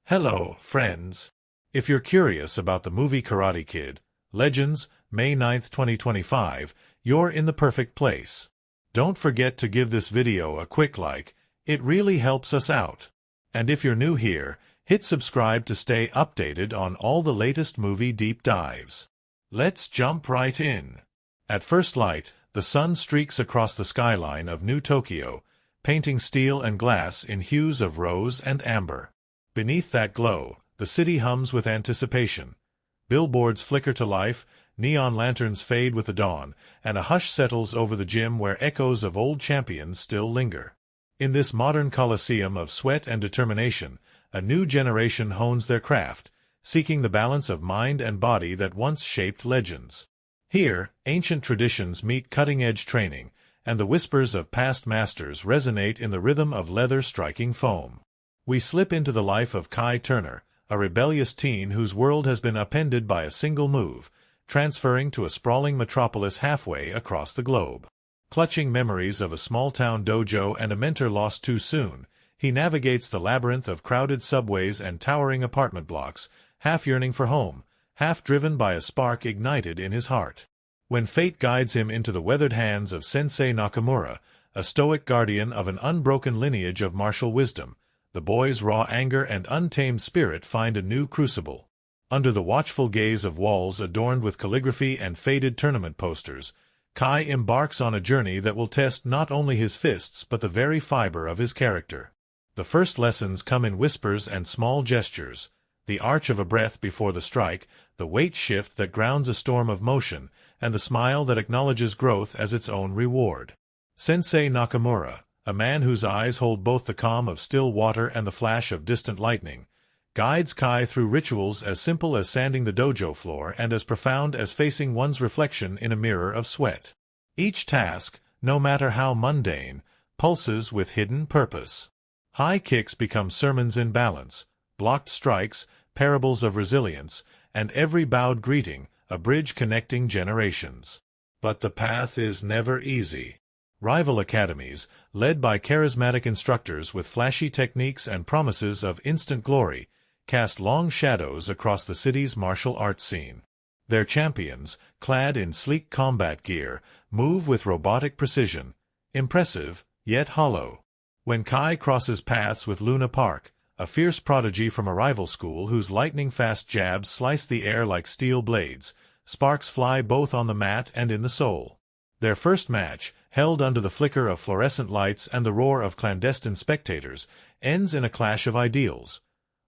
Hello, friends. If you're curious about the movie Karate Kid, Legends, May 9th, 2025, you're in the perfect place. Don't forget to give this video a quick like, it really helps us out. And if you're new here, hit subscribe to stay updated on all the latest movie deep dives. Let's jump right in. At first light, the sun streaks across the skyline of New Tokyo, painting steel and glass in hues of rose and amber. Beneath that glow, the city hums with anticipation. Billboards flicker to life, neon lanterns fade with the dawn, and a hush settles over the gym where echoes of old champions still linger. In this modern coliseum of sweat and determination, a new generation hones their craft, seeking the balance of mind and body that once shaped legends. Here, ancient traditions meet cutting-edge training, and the whispers of past masters resonate in the rhythm of leather striking foam. We slip into the life of Kai Turner, a rebellious teen whose world has been upended by a single move, transferring to a sprawling metropolis halfway across the globe. Clutching memories of a small-town dojo and a mentor lost too soon, he navigates the labyrinth of crowded subways and towering apartment blocks, half yearning for home, half driven by a spark ignited in his heart. When fate guides him into the weathered hands of Sensei Nakamura, a stoic guardian of an unbroken lineage of martial wisdom, the boy's raw anger and untamed spirit find a new crucible. Under the watchful gaze of walls adorned with calligraphy and faded tournament posters, Kai embarks on a journey that will test not only his fists but the very fiber of his character. The first lessons come in whispers and small gestures, the arch of a breath before the strike, the weight shift that grounds a storm of motion, and the smile that acknowledges growth as its own reward. Sensei Nakamura, a man whose eyes hold both the calm of still water and the flash of distant lightning, guides Kai through rituals as simple as sanding the dojo floor and as profound as facing one's reflection in a mirror of sweat. Each task, no matter how mundane, pulses with hidden purpose. High kicks become sermons in balance, blocked strikes, parables of resilience, and every bowed greeting, a bridge connecting generations. But the path is never easy. Rival academies, led by charismatic instructors with flashy techniques and promises of instant glory, cast long shadows across the city's martial arts scene. Their champions, clad in sleek combat gear, move with robotic precision, impressive, yet hollow. When Kai crosses paths with Luna Park, a fierce prodigy from a rival school whose lightning-fast jabs slice the air like steel blades, sparks fly both on the mat and in the soul. Their first match, held under the flicker of fluorescent lights and the roar of clandestine spectators, ends in a clash of ideals.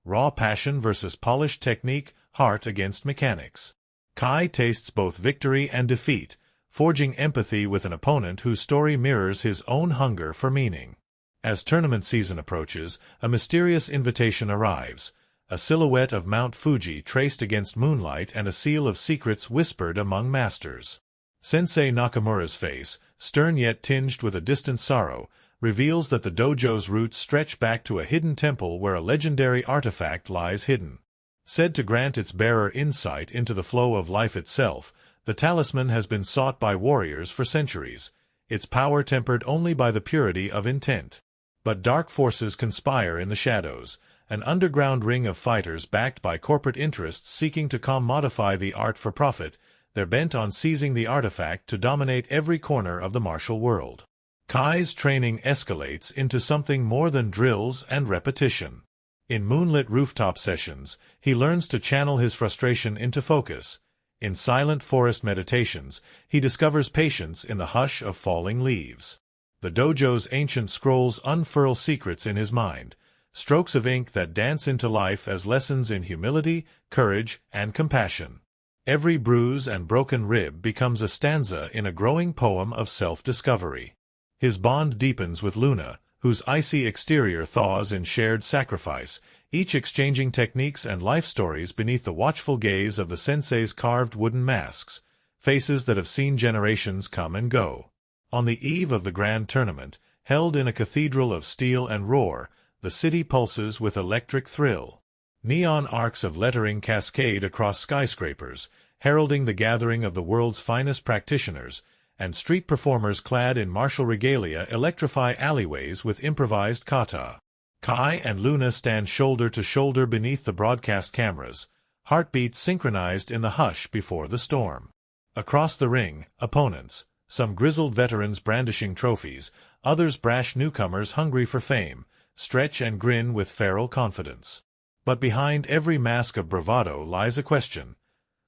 Raw passion versus polished technique, heart against mechanics. Kai tastes both victory and defeat, forging empathy with an opponent whose story mirrors his own hunger for meaning. As tournament season approaches, a mysterious invitation arrives, a silhouette of Mount Fuji traced against moonlight and a seal of secrets whispered among masters. Sensei Nakamura's face, stern yet tinged with a distant sorrow, reveals that the dojo's roots stretch back to a hidden temple where a legendary artifact lies hidden. Said to grant its bearer insight into the flow of life itself, the talisman has been sought by warriors for centuries, its power tempered only by the purity of intent. But dark forces conspire in the shadows, an underground ring of fighters backed by corporate interests seeking to commodify the art for profit. They're bent on seizing the artifact to dominate every corner of the martial world. Kai's training escalates into something more than drills and repetition. In moonlit rooftop sessions, he learns to channel his frustration into focus. In silent forest meditations, he discovers patience in the hush of falling leaves. The dojo's ancient scrolls unfurl secrets in his mind, strokes of ink that dance into life as lessons in humility, courage, and compassion. Every bruise and broken rib becomes a stanza in a growing poem of self-discovery. His bond deepens with Luna, whose icy exterior thaws in shared sacrifice, each exchanging techniques and life stories beneath the watchful gaze of the sensei's carved wooden masks, faces that have seen generations come and go. On the eve of the grand tournament, held in a cathedral of steel and roar, the city pulses with electric thrill. Neon arcs of lettering cascade across skyscrapers, heralding the gathering of the world's finest practitioners, and street performers clad in martial regalia electrify alleyways with improvised kata. Kai and Luna stand shoulder to shoulder beneath the broadcast cameras, heartbeats synchronized in the hush before the storm. Across the ring, opponents, some grizzled veterans brandishing trophies, others brash newcomers hungry for fame, stretch and grin with feral confidence. But behind every mask of bravado lies a question.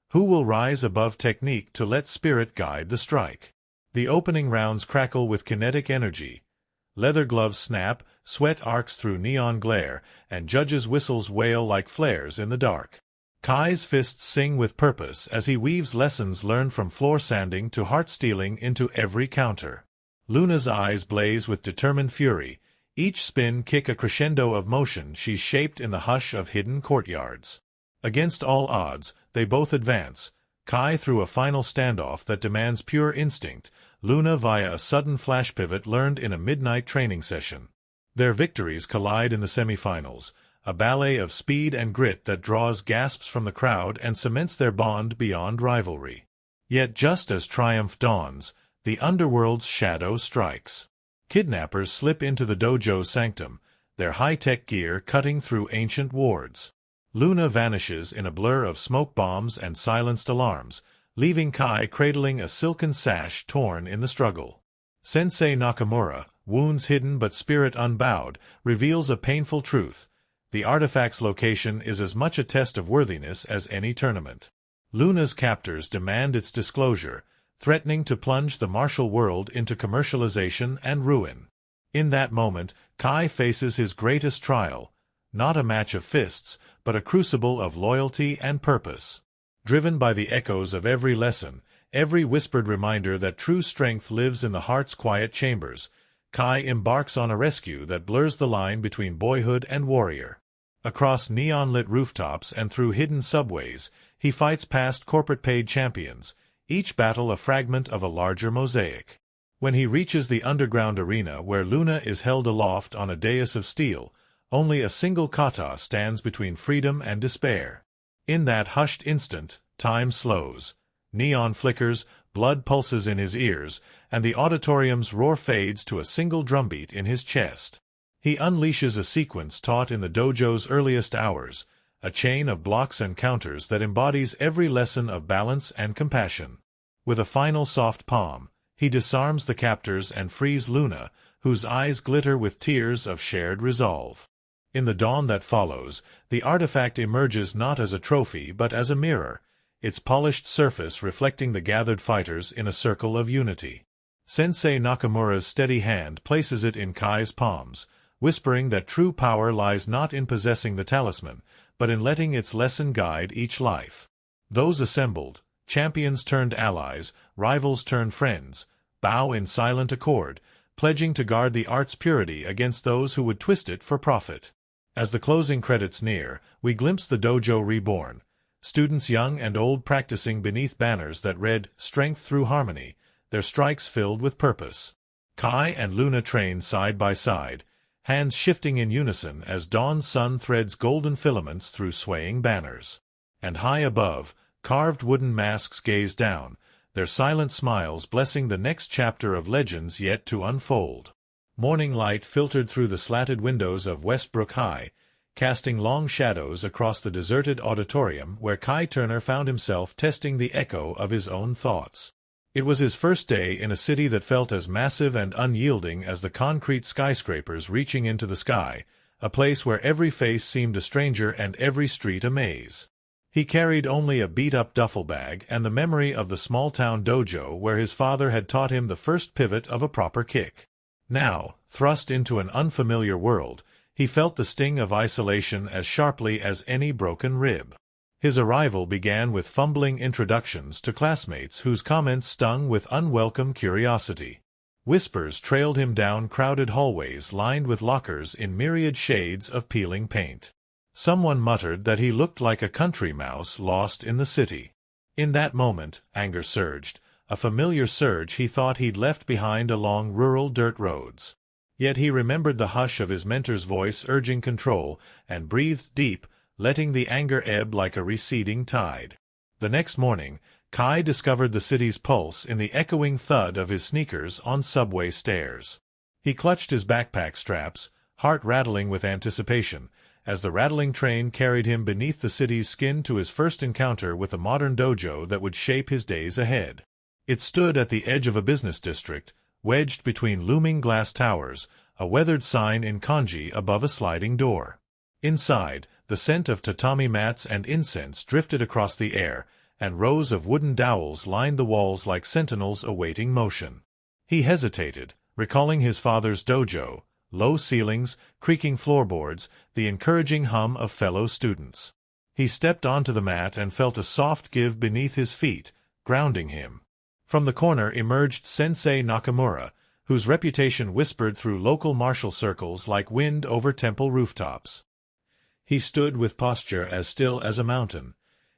Who will rise above technique to let spirit guide the strike? The opening rounds crackle with kinetic energy. Leather gloves snap, sweat arcs through neon glare, and judges' whistles wail like flares in the dark. Kai's fists sing with purpose as he weaves lessons learned from floor sanding to heart-stealing into every counter. Luna's eyes blaze with determined fury, each spin kick a crescendo of motion she's shaped in the hush of hidden courtyards. Against all odds, they both advance, Kai through a final standoff that demands pure instinct, Luna via a sudden flash pivot learned in a midnight training session. Their victories collide in the semifinals, a ballet of speed and grit that draws gasps from the crowd and cements their bond beyond rivalry. Yet just as triumph dawns, the underworld's shadow strikes. Kidnappers slip into the dojo's sanctum, their high-tech gear cutting through ancient wards. Luna vanishes in a blur of smoke bombs and silenced alarms, leaving Kai cradling a silken sash torn in the struggle. Sensei Nakamura, wounds hidden but spirit unbowed, reveals a painful truth. The artifact's location is as much a test of worthiness as any tournament. Luna's captors demand its disclosure, threatening to plunge the martial world into commercialization and ruin. In that moment, Kai faces his greatest trial, not a match of fists, but a crucible of loyalty and purpose. Driven by the echoes of every lesson, every whispered reminder that true strength lives in the heart's quiet chambers, Kai embarks on a rescue that blurs the line between boyhood and warrior. Across neon-lit rooftops and through hidden subways, he fights past corporate-paid champions, each battle a fragment of a larger mosaic. When he reaches the underground arena where Luna is held aloft on a dais of steel, only a single kata stands between freedom and despair. In that hushed instant, time slows. Neon flickers, blood pulses in his ears, and the auditorium's roar fades to a single drumbeat in his chest. He unleashes a sequence taught in the dojo's earliest hours, a chain of blocks and counters that embodies every lesson of balance and compassion. With a final soft palm, he disarms the captors and frees Luna, whose eyes glitter with tears of shared resolve. In the dawn that follows, the artifact emerges not as a trophy but as a mirror, its polished surface reflecting the gathered fighters in a circle of unity. Sensei Nakamura's steady hand places it in Kai's palms, whispering that true power lies not in possessing the talisman, but in letting its lesson guide each life. Those assembled, champions turned allies, rivals turned friends, bow in silent accord, pledging to guard the art's purity against those who would twist it for profit. As the closing credits near, we glimpse the dojo reborn, students young and old practicing beneath banners that read, "Strength through harmony," their strikes filled with purpose. Kai and Luna train side by side, hands shifting in unison as dawn's sun threads golden filaments through swaying banners. And high above, carved wooden masks gaze down, their silent smiles blessing the next chapter of legends yet to unfold. Morning light filtered through the slatted windows of Westbrook High, casting long shadows across the deserted auditorium where Kai Turner found himself testing the echo of his own thoughts. It was his first day in a city that felt as massive and unyielding as the concrete skyscrapers reaching into the sky, a place where every face seemed a stranger and every street a maze. He carried only a beat-up duffel bag and the memory of the small-town dojo where his father had taught him the first pivot of a proper kick. Now, thrust into an unfamiliar world, he felt the sting of isolation as sharply as any broken rib. His arrival began with fumbling introductions to classmates whose comments stung with unwelcome curiosity. Whispers trailed him down crowded hallways lined with lockers in myriad shades of peeling paint. Someone muttered that he looked like a country mouse lost in the city. In that moment, anger surged, a familiar surge he thought he'd left behind along rural dirt roads. Yet he remembered the hush of his mentor's voice urging control, and breathed deep, letting the anger ebb like a receding tide. The next morning, Kai discovered the city's pulse in the echoing thud of his sneakers on subway stairs. He clutched his backpack straps, heart rattling with anticipation, as the rattling train carried him beneath the city's skin to his first encounter with a modern dojo that would shape his days ahead. It stood at the edge of a business district, wedged between looming glass towers, a weathered sign in kanji above a sliding door. Inside, the scent of tatami mats and incense drifted across the air, and rows of wooden dowels lined the walls like sentinels awaiting motion. He hesitated, recalling his father's dojo, low ceilings, creaking floorboards, the encouraging hum of fellow students. He stepped onto the mat and felt a soft give beneath his feet, grounding him. From the corner emerged Sensei Nakamura, whose reputation whispered through local martial circles like wind over temple rooftops. He stood with posture as still as a mountain,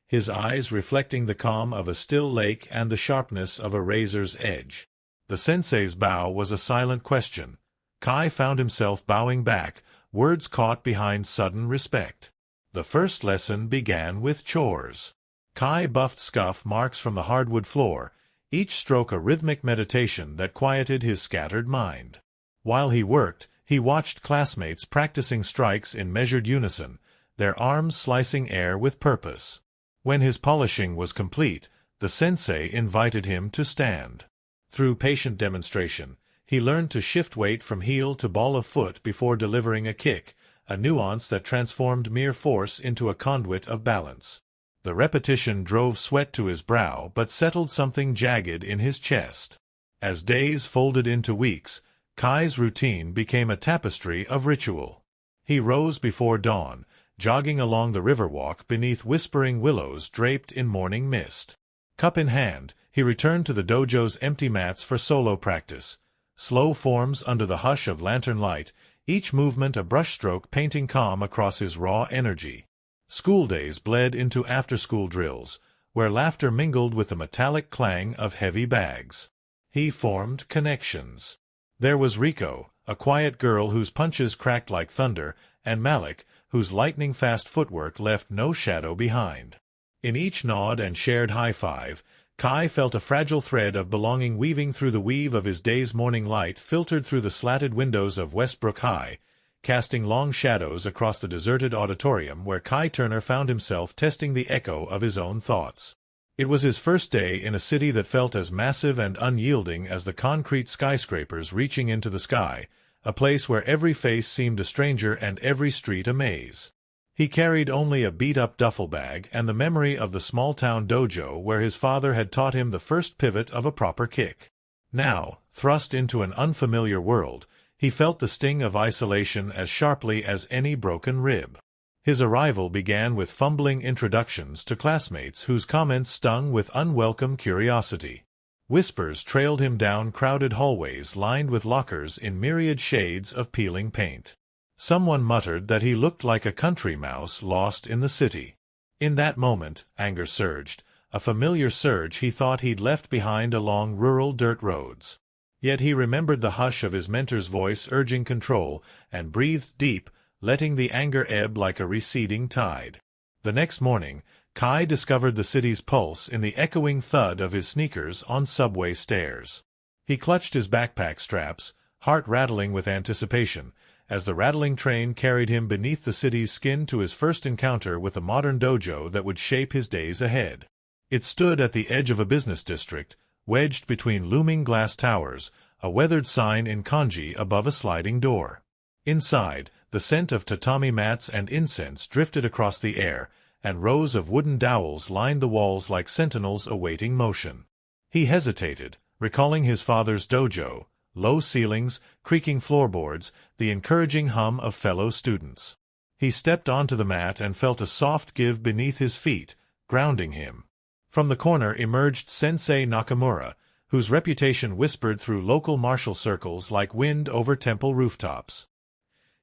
his eyes reflecting the calm of a still lake and the sharpness of a razor's edge. The sensei's bow was a silent question. Kai found himself bowing back, words caught behind sudden respect. The first lesson began with chores. Kai buffed scuff marks from the hardwood floor, each stroke a rhythmic meditation that quieted his scattered mind. While he worked, he watched classmates practicing strikes in measured unison, their arms slicing air with purpose. When his polishing was complete, the sensei invited him to stand. Through patient demonstration, he learned to shift weight from heel to ball of foot before delivering a kick, a nuance that transformed mere force into a conduit of balance. The repetition drove sweat to his brow but settled something jagged in his chest. As days folded into weeks, Kai's routine became a tapestry of ritual. He rose before dawn, jogging along the riverwalk beneath whispering willows draped in morning mist. Cup in hand, he returned to the dojo's empty mats for solo practice. Slow forms under the hush of lantern light, each movement a brushstroke painting calm across his raw energy. School days bled into after-school drills, where laughter mingled with the metallic clang of heavy bags. He formed connections. There was Riko, a quiet girl whose punches cracked like thunder, and Malik, whose lightning-fast footwork left no shadow behind. In each nod and shared high-five, Kai felt a fragile thread of belonging weaving through the weave of his day's morning light filtered through the slatted windows of Westbrook High, casting long shadows across the deserted auditorium where Kai Turner found himself testing the echo of his own thoughts. It was his first day in a city that felt as massive and unyielding as the concrete skyscrapers reaching into the sky, a place where every face seemed a stranger and every street a maze. He carried only a beat-up duffel bag and the memory of the small-town dojo where his father had taught him the first pivot of a proper kick. Now, thrust into an unfamiliar world, he felt the sting of isolation as sharply as any broken rib. His arrival began with fumbling introductions to classmates whose comments stung with unwelcome curiosity. Whispers trailed him down crowded hallways lined with lockers in myriad shades of peeling paint. Someone muttered that he looked like a country mouse lost in the city. In that moment, anger surged, a familiar surge he thought he'd left behind along rural dirt roads. Yet he remembered the hush of his mentor's voice urging control, and breathed deep, letting the anger ebb like a receding tide. The next morning, Kai discovered the city's pulse in the echoing thud of his sneakers on subway stairs. He clutched his backpack straps, heart rattling with anticipation, as the rattling train carried him beneath the city's skin to his first encounter with a modern dojo that would shape his days ahead. It stood at the edge of a business district, wedged between looming glass towers, a weathered sign in kanji above a sliding door. Inside, the scent of tatami mats and incense drifted across the air, and rows of wooden dowels lined the walls like sentinels awaiting motion. He hesitated, recalling his father's dojo, low ceilings, creaking floorboards, the encouraging hum of fellow students. He stepped onto the mat and felt a soft give beneath his feet, grounding him. From the corner emerged Sensei Nakamura, whose reputation whispered through local martial circles like wind over temple rooftops.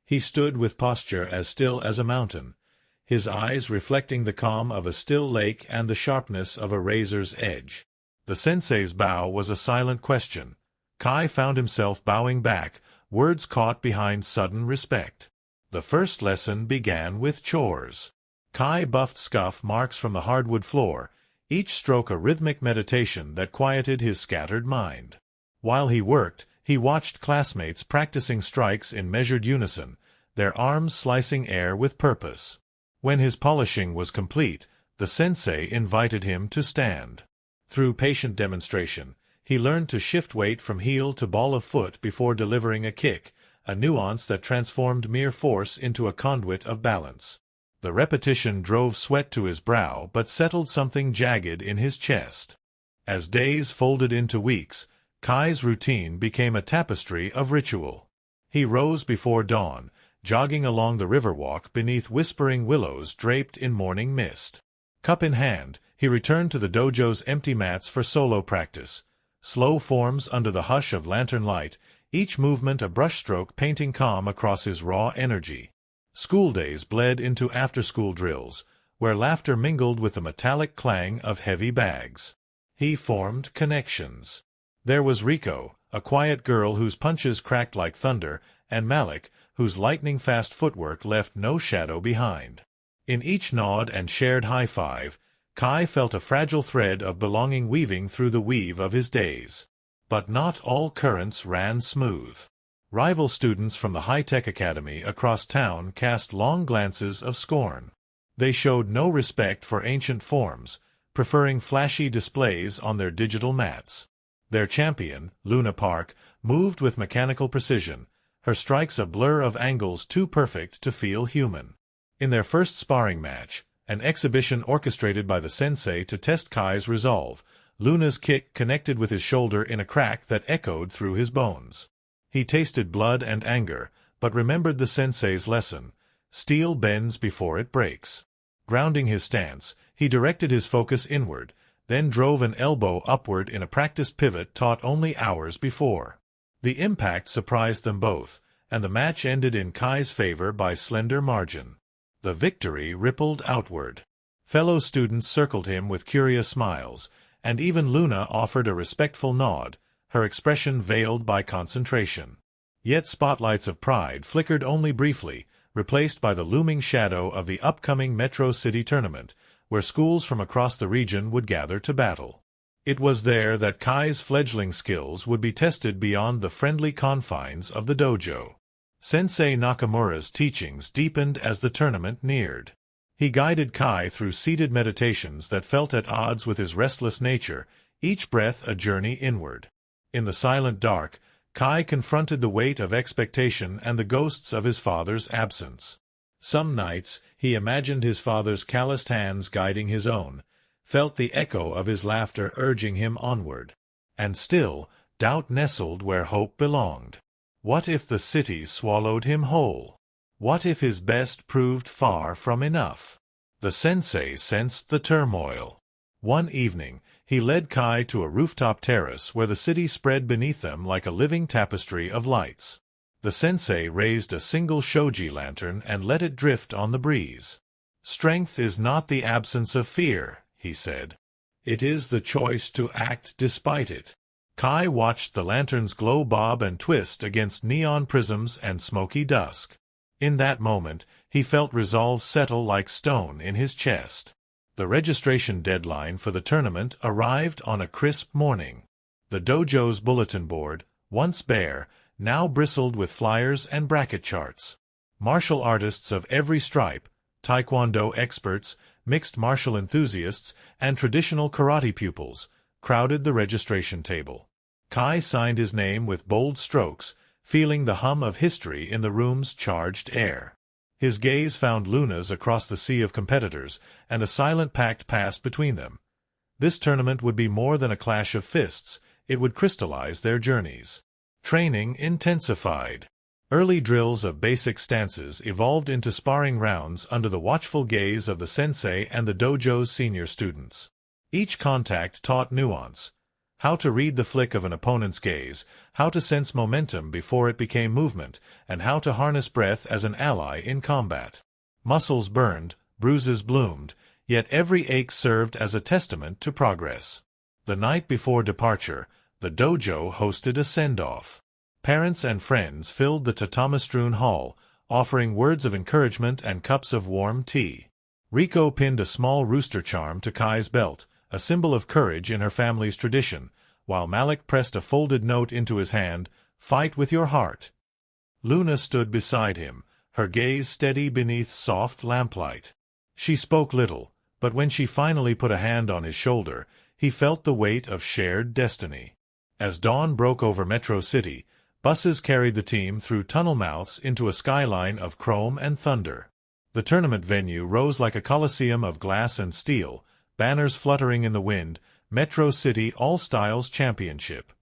He stood with posture as still as a mountain, his eyes reflecting the calm of a still lake and the sharpness of a razor's edge. The sensei's bow was a silent question. Kai found himself bowing back, words caught behind sudden respect. The first lesson began with chores. Kai buffed scuff marks from the hardwood floor, each stroke a rhythmic meditation that quieted his scattered mind. While he worked, he watched classmates practicing strikes in measured unison, their arms slicing air with purpose. When his polishing was complete, the sensei invited him to stand. Through patient demonstration, he learned to shift weight from heel to ball of foot before delivering a kick, a nuance that transformed mere force into a conduit of balance. The repetition drove sweat to his brow but settled something jagged in his chest. As days folded into weeks, Kai's routine became a tapestry of ritual. He rose before dawn, jogging along the riverwalk beneath whispering willows draped in morning mist. Cup in hand, he returned to the dojo's empty mats for solo practice. Slow forms under the hush of lantern light, each movement a brushstroke painting calm across his raw energy. School days bled into after-school drills, where laughter mingled with the metallic clang of heavy bags. He formed connections. There was Riko, a quiet girl whose punches cracked like thunder, and Malik, whose lightning-fast footwork left no shadow behind. In each nod and shared high-five, Kai felt a fragile thread of belonging weaving through the weave of his days. But not all currents ran smooth. Rival students from the high-tech academy across town cast long glances of scorn. They showed no respect for ancient forms, preferring flashy displays on their digital mats. Their champion, Luna Park, moved with mechanical precision, her strikes a blur of angles too perfect to feel human. In their first sparring match, an exhibition orchestrated by the sensei to test Kai's resolve, Luna's kick connected with his shoulder in a crack that echoed through his bones. He tasted blood and anger, but remembered the sensei's lesson: steel bends before it breaks. Grounding his stance, he directed his focus inward, then drove an elbow upward in a practiced pivot taught only hours before. The impact surprised them both, and the match ended in Kai's favor by slender margin. The victory rippled outward. Fellow students circled him with curious smiles, and even Luna offered a respectful nod, her expression veiled by concentration. Yet spotlights of pride flickered only briefly, replaced by the looming shadow of the upcoming Metro City tournament, where schools from across the region would gather to battle. It was there that Kai's fledgling skills would be tested beyond the friendly confines of the dojo. Sensei Nakamura's teachings deepened as the tournament neared. He guided Kai through seated meditations that felt at odds with his restless nature, each breath a journey inward. In the silent dark, Kai confronted the weight of expectation and the ghosts of his father's absence. Some nights he imagined his father's calloused hands guiding his own, felt the echo of his laughter urging him onward. And still, doubt nestled where hope belonged. What if the city swallowed him whole? What if his best proved far from enough? The sensei sensed the turmoil. One evening, he led Kai to a rooftop terrace where the city spread beneath them like a living tapestry of lights. The sensei raised a single shoji lantern and let it drift on the breeze. "Strength is not the absence of fear," he said. "It is the choice to act despite it." Kai watched the lantern's glow bob and twist against neon prisms and smoky dusk. In that moment, he felt resolve settle like stone in his chest. The registration deadline for the tournament arrived on a crisp morning. The dojo's bulletin board, once bare, now bristled with flyers and bracket charts. Martial artists of every stripe, taekwondo experts, mixed martial enthusiasts, and traditional karate pupils, crowded the registration table. Kai signed his name with bold strokes, feeling the hum of history in the room's charged air. His gaze found Luna's across the sea of competitors, and a silent pact passed between them. This tournament would be more than a clash of fists, it would crystallize their journeys. Training intensified. Early drills of basic stances evolved into sparring rounds under the watchful gaze of the sensei and the dojo's senior students. Each contact taught nuance. How to read the flick of an opponent's gaze, how to sense momentum before it became movement, and how to harness breath as an ally in combat. Muscles burned, bruises bloomed, yet every ache served as a testament to progress. The night before departure, the dojo hosted a send-off. Parents and friends filled the tatami-strewn hall, offering words of encouragement and cups of warm tea. Riko pinned a small rooster charm to Kai's belt, a symbol of courage in her family's tradition, while Malik pressed a folded note into his hand, "Fight with your heart." Luna stood beside him, her gaze steady beneath soft lamplight. She spoke little, but when she finally put a hand on his shoulder, he felt the weight of shared destiny. As dawn broke over Metro City, buses carried the team through tunnel mouths into a skyline of chrome and thunder. The tournament venue rose like a coliseum of glass and steel, banners fluttering in the wind, Metro City All-Styles Championship.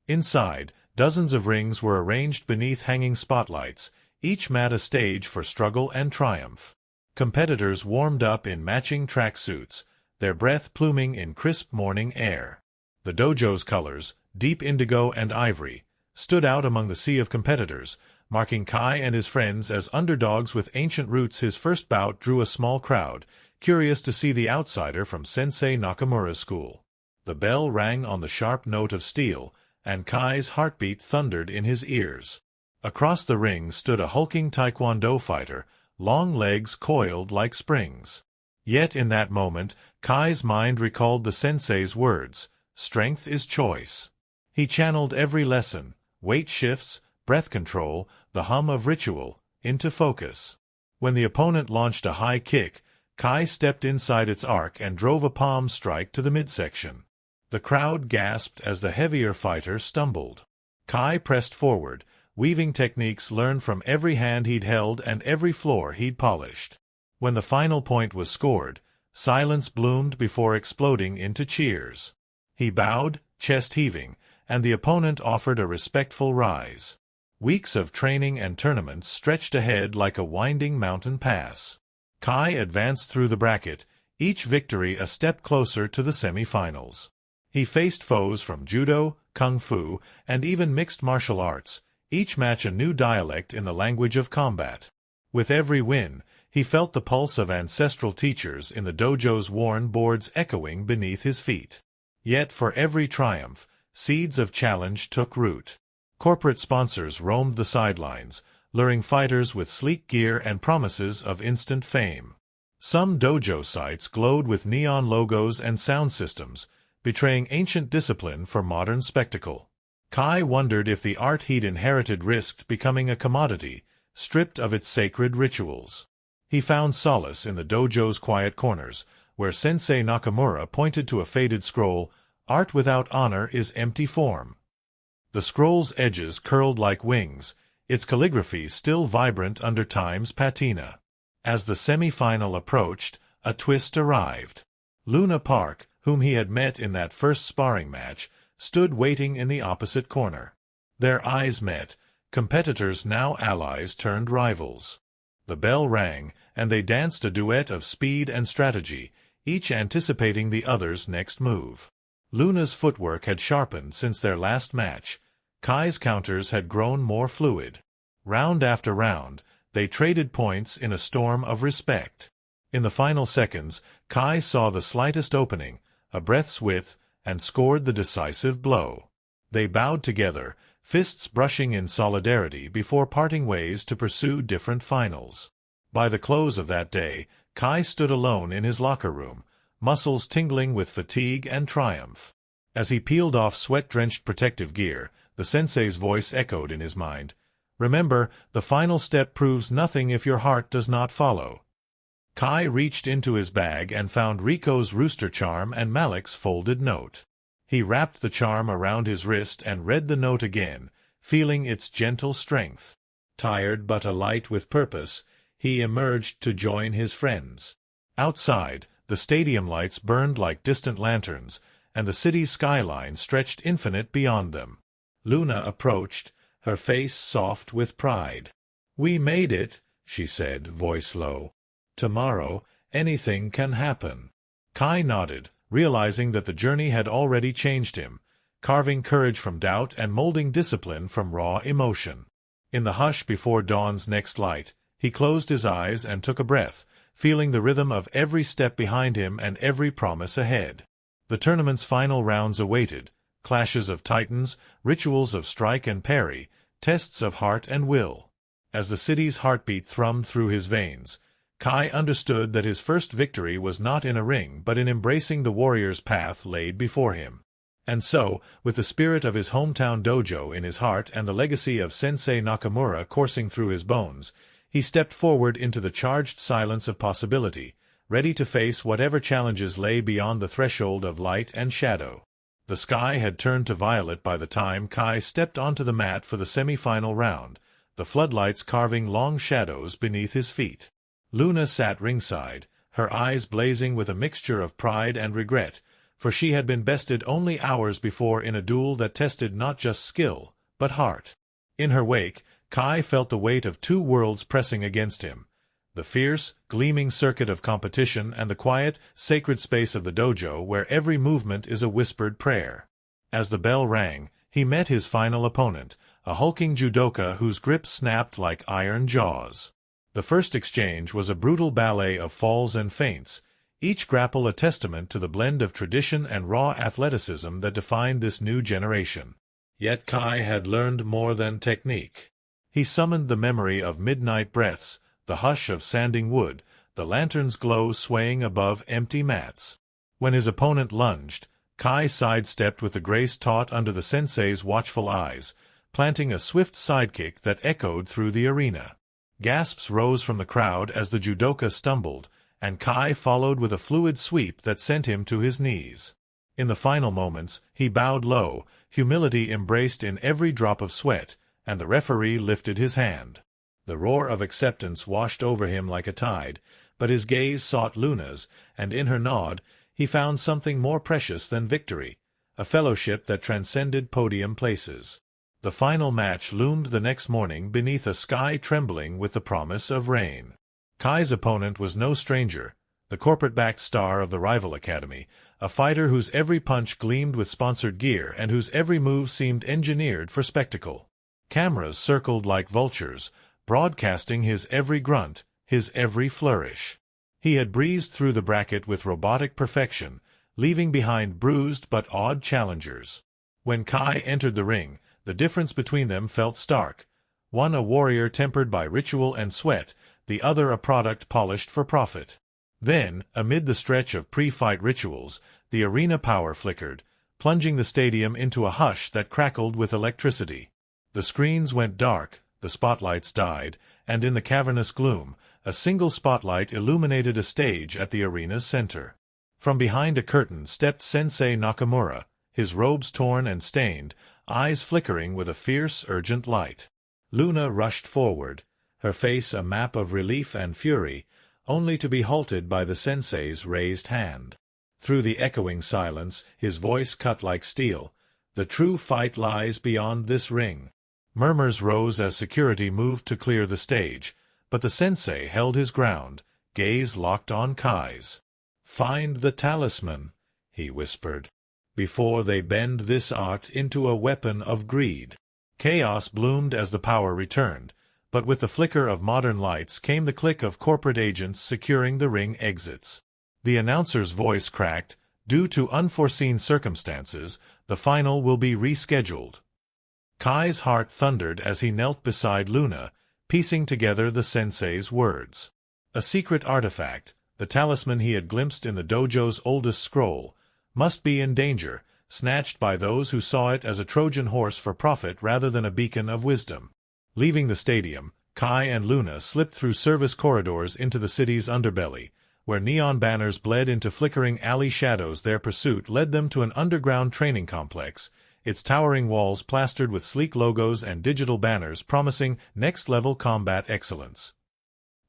Inside, dozens of rings were arranged beneath hanging spotlights, each mat a stage for struggle and triumph. Competitors warmed up in matching tracksuits, their breath pluming in crisp morning air. The dojo's colors, deep indigo and ivory, stood out among the sea of competitors, marking Kai and his friends as underdogs with ancient roots. His first bout drew a small crowd, curious to see the outsider from Sensei Nakamura's school. The bell rang on the sharp note of steel, and Kai's heartbeat thundered in his ears. Across the ring stood a hulking taekwondo fighter, long legs coiled like springs. Yet in that moment, Kai's mind recalled the sensei's words, "Strength is choice." He channeled every lesson, weight shifts, breath control, the hum of ritual, into focus. When the opponent launched a high kick, Kai stepped inside its arc and drove a palm strike to the midsection. The crowd gasped as the heavier fighter stumbled. Kai pressed forward, weaving techniques learned from every hand he'd held and every floor he'd polished. When the final point was scored, silence bloomed before exploding into cheers. He bowed, chest heaving, and the opponent offered a respectful rise. Weeks of training and tournaments stretched ahead like a winding mountain pass. Kai advanced through the bracket, each victory a step closer to the semi-finals. He faced foes from judo, kung fu, and even mixed martial arts, each match a new dialect in the language of combat. With every win, he felt the pulse of ancestral teachers in the dojo's worn boards echoing beneath his feet. Yet for every triumph, seeds of challenge took root. Corporate sponsors roamed the sidelines, luring fighters with sleek gear and promises of instant fame. Some dojo sites glowed with neon logos and sound systems, betraying ancient discipline for modern spectacle. Kai wondered if the art he'd inherited risked becoming a commodity, stripped of its sacred rituals. He found solace in the dojo's quiet corners, where Sensei Nakamura pointed to a faded scroll, "Art without honor is empty form." The scroll's edges curled like wings, its calligraphy still vibrant under time's patina. As the semi-final approached, a twist arrived. Luna Park, whom he had met in that first sparring match, stood waiting in the opposite corner. Their eyes met, competitors now allies turned rivals. The bell rang, and they danced a duet of speed and strategy, each anticipating the other's next move. Luna's footwork had sharpened since their last match. Kai's counters had grown more fluid. Round after round, they traded points in a storm of respect. In the final seconds, Kai saw the slightest opening, a breath's width, and scored the decisive blow. They bowed together, fists brushing in solidarity before parting ways to pursue different finals. By the close of that day, Kai stood alone in his locker room, muscles tingling with fatigue and triumph. As he peeled off sweat-drenched protective gear, the sensei's voice echoed in his mind, "Remember, the final step proves nothing if your heart does not follow." Kai reached into his bag and found Rico's rooster charm and Malik's folded note. He wrapped the charm around his wrist and read the note again, feeling its gentle strength. Tired but alight with purpose, he emerged to join his friends. Outside, the stadium lights burned like distant lanterns, and the city's skyline stretched infinite beyond them. Luna approached, her face soft with pride. "We made it," she said, voice low. "Tomorrow, anything can happen." Kai nodded, realizing that the journey had already changed him, carving courage from doubt and molding discipline from raw emotion. In the hush before dawn's next light, he closed his eyes and took a breath, feeling the rhythm of every step behind him and every promise ahead. The tournament's final rounds awaited, clashes of titans, rituals of strike and parry, tests of heart and will. As the city's heartbeat thrummed through his veins, Kai understood that his first victory was not in a ring but in embracing the warrior's path laid before him. And so, with the spirit of his hometown dojo in his heart and the legacy of Sensei Nakamura coursing through his bones, he stepped forward into the charged silence of possibility, ready to face whatever challenges lay beyond the threshold of light and shadow. The sky had turned to violet by the time Kai stepped onto the mat for the semi-final round, the floodlights carving long shadows beneath his feet. Luna sat ringside, her eyes blazing with a mixture of pride and regret, for she had been bested only hours before in a duel that tested not just skill, but heart. In her wake, Kai felt the weight of two worlds pressing against him: the fierce, gleaming circuit of competition and the quiet, sacred space of the dojo where every movement is a whispered prayer. As the bell rang, he met his final opponent, a hulking judoka whose grip snapped like iron jaws. The first exchange was a brutal ballet of falls and feints, each grapple a testament to the blend of tradition and raw athleticism that defined this new generation. Yet Kai had learned more than technique. He summoned the memory of midnight breaths, the hush of sanding wood, the lantern's glow swaying above empty mats. When his opponent lunged, Kai sidestepped with the grace taught under the sensei's watchful eyes, planting a swift sidekick that echoed through the arena. Gasps rose from the crowd as the judoka stumbled, and Kai followed with a fluid sweep that sent him to his knees. In the final moments, he bowed low, humility embraced in every drop of sweat, and the referee lifted his hand. The roar of acceptance washed over him like a tide, but his gaze sought Luna's, and in her nod he found something more precious than victory, a fellowship that transcended podium places. The final match loomed the next morning beneath a sky trembling with the promise of rain. Kai's opponent was no stranger, the corporate-backed star of the rival academy, a fighter whose every punch gleamed with sponsored gear and whose every move seemed engineered for spectacle. Cameras circled like vultures, broadcasting his every grunt, his every flourish. He had breezed through the bracket with robotic perfection, leaving behind bruised but awed challengers. When Kai entered the ring, the difference between them felt stark. One a warrior tempered by ritual and sweat, the other a product polished for profit. Then, amid the stretch of pre-fight rituals, the arena power flickered, plunging the stadium into a hush that crackled with electricity. The screens went dark, the spotlights died, and in the cavernous gloom, a single spotlight illuminated a stage at the arena's center. From behind a curtain stepped Sensei Nakamura, his robes torn and stained, eyes flickering with a fierce, urgent light. Luna rushed forward, her face a map of relief and fury, only to be halted by the sensei's raised hand. Through the echoing silence, his voice cut like steel. "The true fight lies beyond this ring." Murmurs rose as security moved to clear the stage, but the sensei held his ground, gaze locked on Kai's. "Find the talisman," he whispered, "before they bend this art into a weapon of greed." Chaos bloomed as the power returned, but with the flicker of modern lights came the click of corporate agents securing the ring exits. The announcer's voice cracked, "Due to unforeseen circumstances, the final will be rescheduled." Kai's heart thundered as he knelt beside Luna, piecing together the sensei's words. A secret artifact, the talisman he had glimpsed in the dojo's oldest scroll, must be in danger, snatched by those who saw it as a Trojan horse for profit rather than a beacon of wisdom. Leaving the stadium, Kai and Luna slipped through service corridors into the city's underbelly, where neon banners bled into flickering alley shadows. Their pursuit led them to an underground training complex, its towering walls plastered with sleek logos and digital banners promising next-level combat excellence.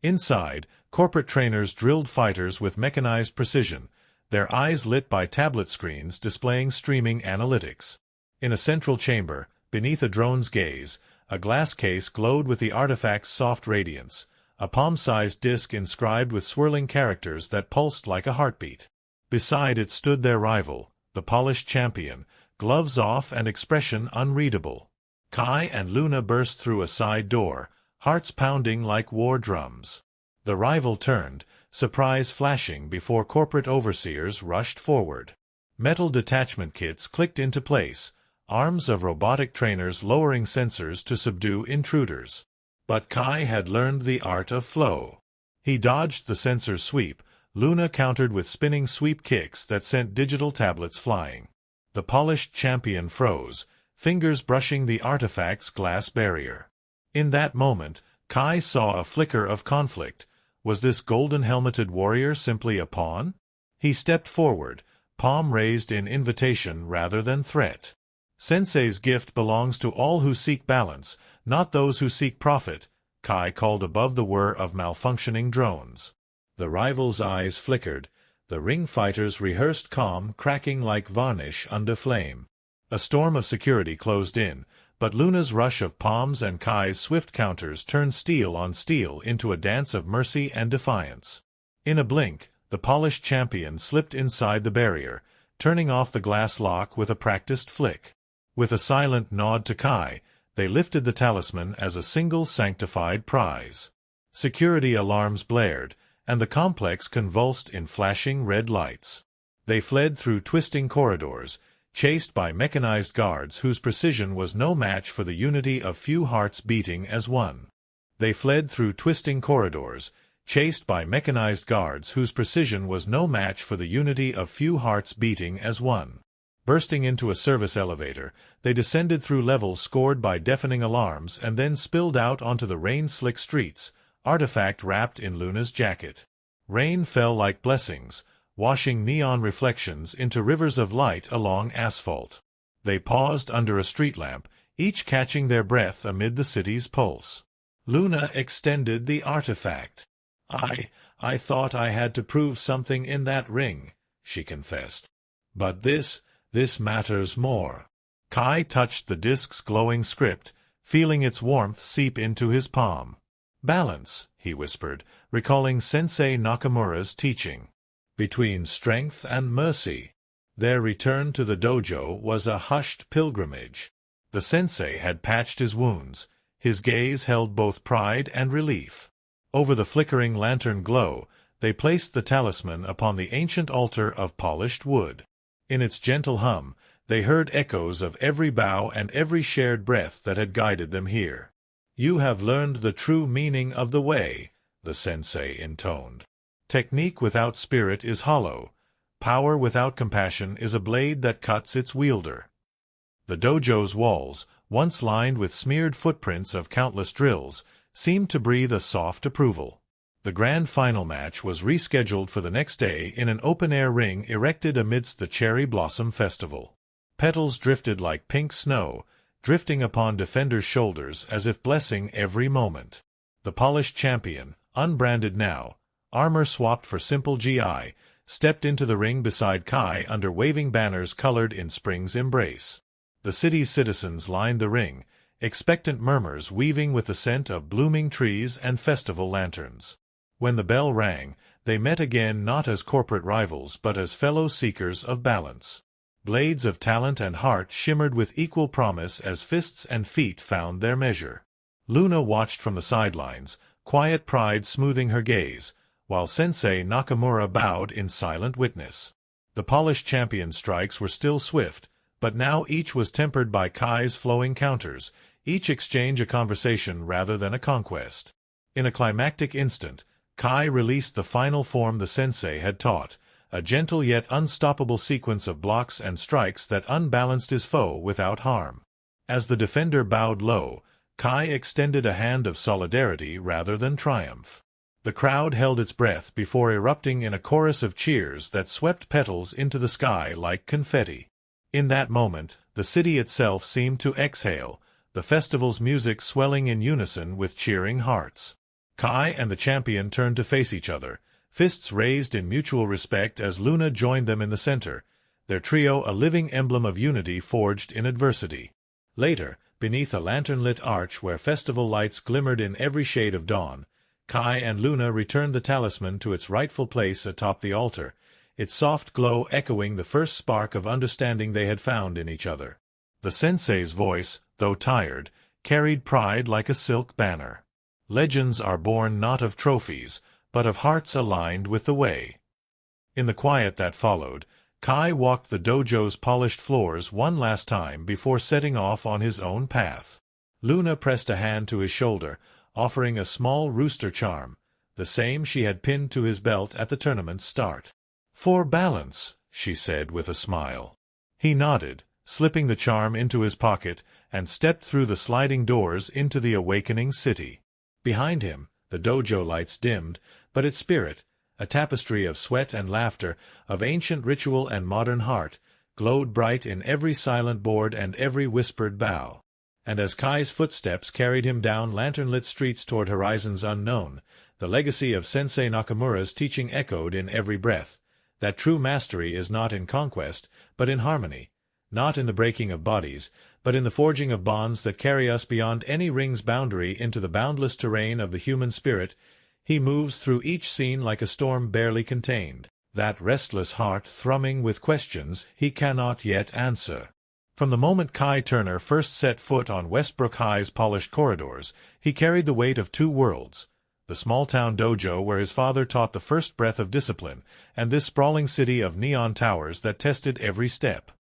Inside, corporate trainers drilled fighters with mechanized precision, their eyes lit by tablet screens displaying streaming analytics. In a central chamber, beneath a drone's gaze, a glass case glowed with the artifact's soft radiance, a palm-sized disc inscribed with swirling characters that pulsed like a heartbeat. Beside it stood their rival, the polished champion, gloves off and expression unreadable. Kai and Luna burst through a side door, hearts pounding like war drums. The rival turned, surprise flashing before corporate overseers rushed forward. Metal detachment kits clicked into place, arms of robotic trainers lowering sensors to subdue intruders. But Kai had learned the art of flow. He dodged the sensor's sweep, Luna countered with spinning sweep kicks that sent digital tablets flying. The polished champion froze, fingers brushing the artifact's glass barrier. In that moment, Kai saw a flicker of conflict. Was this golden-helmeted warrior simply a pawn? He stepped forward, palm raised in invitation rather than threat. Sensei's gift belongs to all who seek balance, not those who seek profit, Kai called above the whir of malfunctioning drones. The rivals' eyes flickered. The ring fighters rehearsed calm, cracking like varnish under flame. A storm of security closed in, but Luna's rush of palms and Kai's swift counters turned steel on steel into a dance of mercy and defiance. In a blink, the polished champion slipped inside the barrier, turning off the glass lock with a practiced flick. With a silent nod to Kai, they lifted the talisman as a single sanctified prize. Security alarms blared, and the complex convulsed in flashing red lights. They fled through twisting corridors, chased by mechanized guards whose precision was no match for the unity of few hearts beating as one. They fled through twisting corridors, chased by mechanized guards whose precision was no match for the unity of few hearts beating as one. Bursting into a service elevator, they descended through levels scored by deafening alarms and then spilled out onto the rain-slick streets, artifact wrapped in Luna's jacket. Rain fell like blessings, washing neon reflections into rivers of light along asphalt. They paused under a street lamp, each catching their breath amid the city's pulse. Luna extended the artifact. I thought I had to prove something in that ring, she confessed. But this matters more. Kai touched the disk's glowing script, feeling its warmth seep into his palm. Balance, he whispered, recalling Sensei Nakamura's teaching. Between strength and mercy. Their return to the dojo was a hushed pilgrimage. The sensei had patched his wounds. His gaze held both pride and relief. Over the flickering lantern glow, they placed the talisman upon the ancient altar of polished wood. In its gentle hum, they heard echoes of every bow and every shared breath that had guided them here. "You have learned the true meaning of the way," the sensei intoned. "Technique without spirit is hollow. Power without compassion is a blade that cuts its wielder." The dojo's walls, once lined with smeared footprints of countless drills, seemed to breathe a soft approval. The grand final match was rescheduled for the next day in an open-air ring erected amidst the cherry blossom festival. Petals drifted like pink snow, drifting upon defenders' shoulders as if blessing every moment. The polished champion, unbranded now, armor swapped for simple GI, stepped into the ring beside Kai under waving banners colored in spring's embrace. The city's citizens lined the ring, expectant murmurs weaving with the scent of blooming trees and festival lanterns. When the bell rang, they met again not as corporate rivals but as fellow seekers of balance. Blades of talent and heart shimmered with equal promise as fists and feet found their measure. Luna watched from the sidelines, quiet pride smoothing her gaze, while Sensei Nakamura bowed in silent witness. The polished champion's strikes were still swift, but now each was tempered by Kai's flowing counters, each exchange a conversation rather than a conquest. In a climactic instant, Kai released the final form the sensei had taught, a gentle yet unstoppable sequence of blocks and strikes that unbalanced his foe without harm. As the defender bowed low, Kai extended a hand of solidarity rather than triumph. The crowd held its breath before erupting in a chorus of cheers that swept petals into the sky like confetti. In that moment, the city itself seemed to exhale, the festival's music swelling in unison with cheering hearts. Kai and the champion turned to face each other, fists raised in mutual respect as Luna joined them in the center, their trio a living emblem of unity forged in adversity. Later, beneath a lantern-lit arch where festival lights glimmered in every shade of dawn, Kai and Luna returned the talisman to its rightful place atop the altar, its soft glow echoing the first spark of understanding they had found in each other. The sensei's voice, though tired, carried pride like a silk banner. Legends are born not of trophies, but of hearts aligned with the way. In the quiet that followed, Kai walked the dojo's polished floors one last time before setting off on his own path. Luna pressed a hand to his shoulder, offering a small rooster charm, the same she had pinned to his belt at the tournament's start. "For balance," she said with a smile. He nodded, slipping the charm into his pocket, and stepped through the sliding doors into the awakening city. Behind him, the dojo lights dimmed, but its spirit, a tapestry of sweat and laughter, of ancient ritual and modern heart, glowed bright in every silent board and every whispered bow. And as Kai's footsteps carried him down lantern-lit streets toward horizons unknown, the legacy of Sensei Nakamura's teaching echoed in every breath, that true mastery is not in conquest, but in harmony, not in the breaking of bodies, but in the forging of bonds that carry us beyond any ring's boundary into the boundless terrain of the human spirit. He moves through each scene like a storm barely contained, that restless heart thrumming with questions he cannot yet answer. From the moment Kai Turner first set foot on Westbrook High's polished corridors, he carried the weight of two worlds: the small-town dojo where his father taught the first breath of discipline, and this sprawling city of neon towers that tested every step.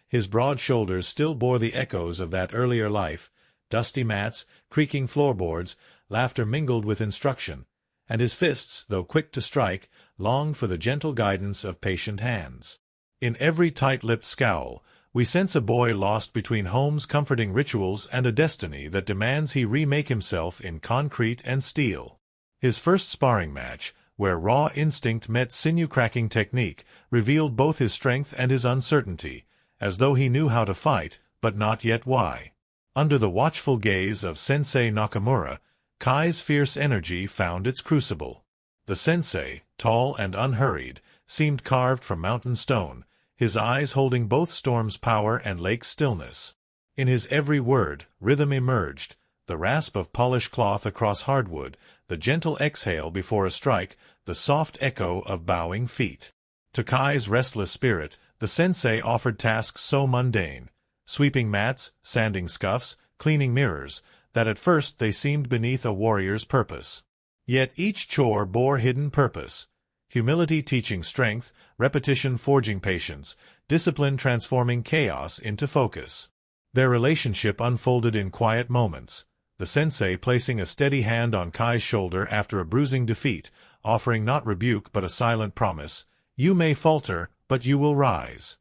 His broad shoulders still bore the echoes of that earlier life: dusty mats, creaking floorboards, laughter mingled with instruction, and his fists, though quick to strike, longed for the gentle guidance of patient hands. In every tight-lipped scowl, we sense a boy lost between home's comforting rituals and a destiny that demands he remake himself in concrete and steel. His first sparring match, where raw instinct met sinew-cracking technique, revealed both his strength and his uncertainty, as though he knew how to fight, but not yet why. Under the watchful gaze of Sensei Nakamura, Kai's fierce energy found its crucible. The sensei, tall and unhurried, seemed carved from mountain stone, his eyes holding both storm's power and lake's stillness. In his every word, rhythm emerged, the rasp of polished cloth across hardwood, the gentle exhale before a strike, the soft echo of bowing feet. To Kai's restless spirit, the sensei offered tasks so mundane, sweeping mats, sanding scuffs, cleaning mirrors, that at first they seemed beneath a warrior's purpose. Yet each chore bore hidden purpose: humility teaching strength, repetition forging patience, discipline transforming chaos into focus. Their relationship unfolded in quiet moments, the sensei placing a steady hand on Kai's shoulder after a bruising defeat, offering not rebuke but a silent promise: "You may falter, but you will rise."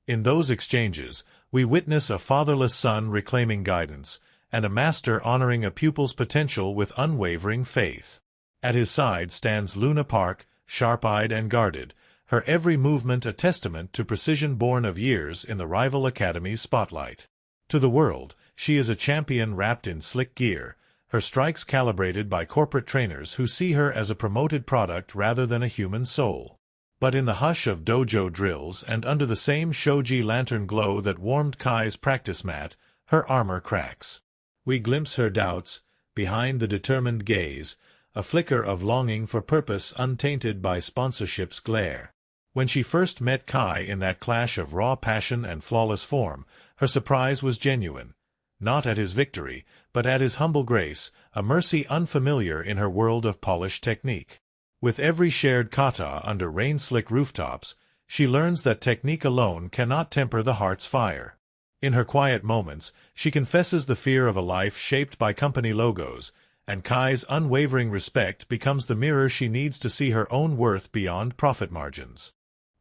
In those exchanges, we witness a fatherless son reclaiming guidance, and a master honoring a pupil's potential with unwavering faith. At his side stands Luna Park, sharp-eyed and guarded, her every movement a testament to precision born of years in the rival academy's spotlight. To the world, she is a champion wrapped in slick gear, her strikes calibrated by corporate trainers who see her as a promoted product rather than a human soul. But in the hush of dojo drills and under the same shoji lantern glow that warmed Kai's practice mat, her armor cracks. We glimpse her doubts, behind the determined gaze, a flicker of longing for purpose untainted by sponsorship's glare. When she first met Kai in that clash of raw passion and flawless form, her surprise was genuine, not at his victory, but at his humble grace, a mercy unfamiliar in her world of polished technique. With every shared kata under rain-slick rooftops, she learns that technique alone cannot temper the heart's fire. In her quiet moments, she confesses the fear of a life shaped by company logos, and Kai's unwavering respect becomes the mirror she needs to see her own worth beyond profit margins.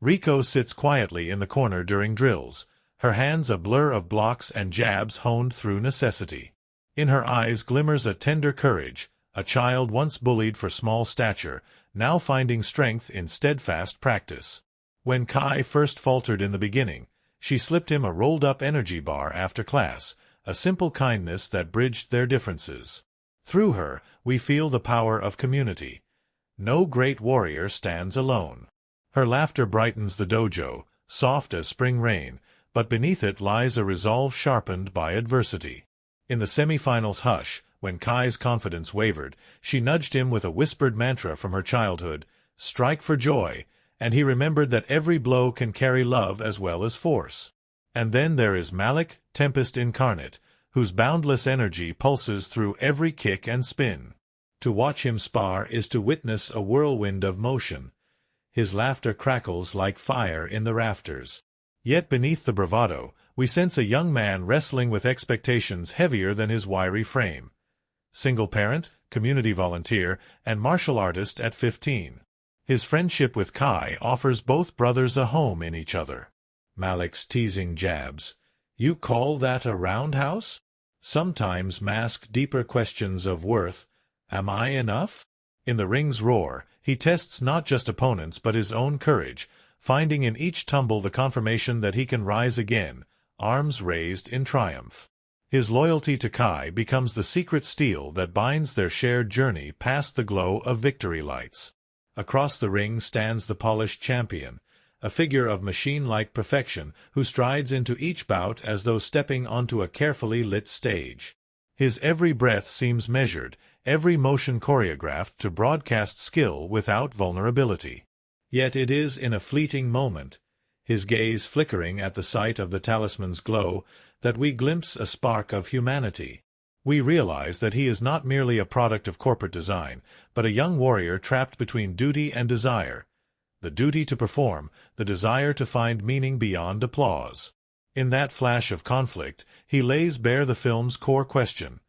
Riko sits quietly in the corner during drills, her hands a blur of blocks and jabs honed through necessity. In her eyes glimmers a tender courage, a child once bullied for small stature, now finding strength in steadfast practice. When Kai first faltered in the beginning, she slipped him a rolled-up energy bar after class, a simple kindness that bridged their differences. Through her, we feel the power of community. No great warrior stands alone. Her laughter brightens the dojo, soft as spring rain, but beneath it lies a resolve sharpened by adversity. In the semifinals hush, when Kai's confidence wavered, she nudged him with a whispered mantra from her childhood: "Strike for joy," and he remembered that every blow can carry love as well as force. And then there is Malik, Tempest incarnate, whose boundless energy pulses through every kick and spin. To watch him spar is to witness a whirlwind of motion. His laughter crackles like fire in the rafters. Yet beneath the bravado, we sense a young man wrestling with expectations heavier than his wiry frame. Single parent, community volunteer, and martial artist at 15. His friendship with Kai offers both brothers a home in each other. Malik's teasing jabs, "You call that a roundhouse?" sometimes mask deeper questions of worth, Am I enough? In the ring's roar, he tests not just opponents but his own courage, finding in each tumble the confirmation that he can rise again, arms raised in triumph. His loyalty to Kai becomes the secret steel that binds their shared journey past the glow of victory lights. Across the ring stands the polished champion, a figure of machine-like perfection who strides into each bout as though stepping onto a carefully lit stage. His every breath seems measured, every motion choreographed to broadcast skill without vulnerability. Yet it is in a fleeting moment, his gaze flickering at the sight of the talisman's glow, that we glimpse a spark of humanity. We realize that he is not merely a product of corporate design, but a young warrior trapped between duty and desire. The duty to perform, the desire to find meaning beyond applause. In that flash of conflict, he lays bare the film's core question.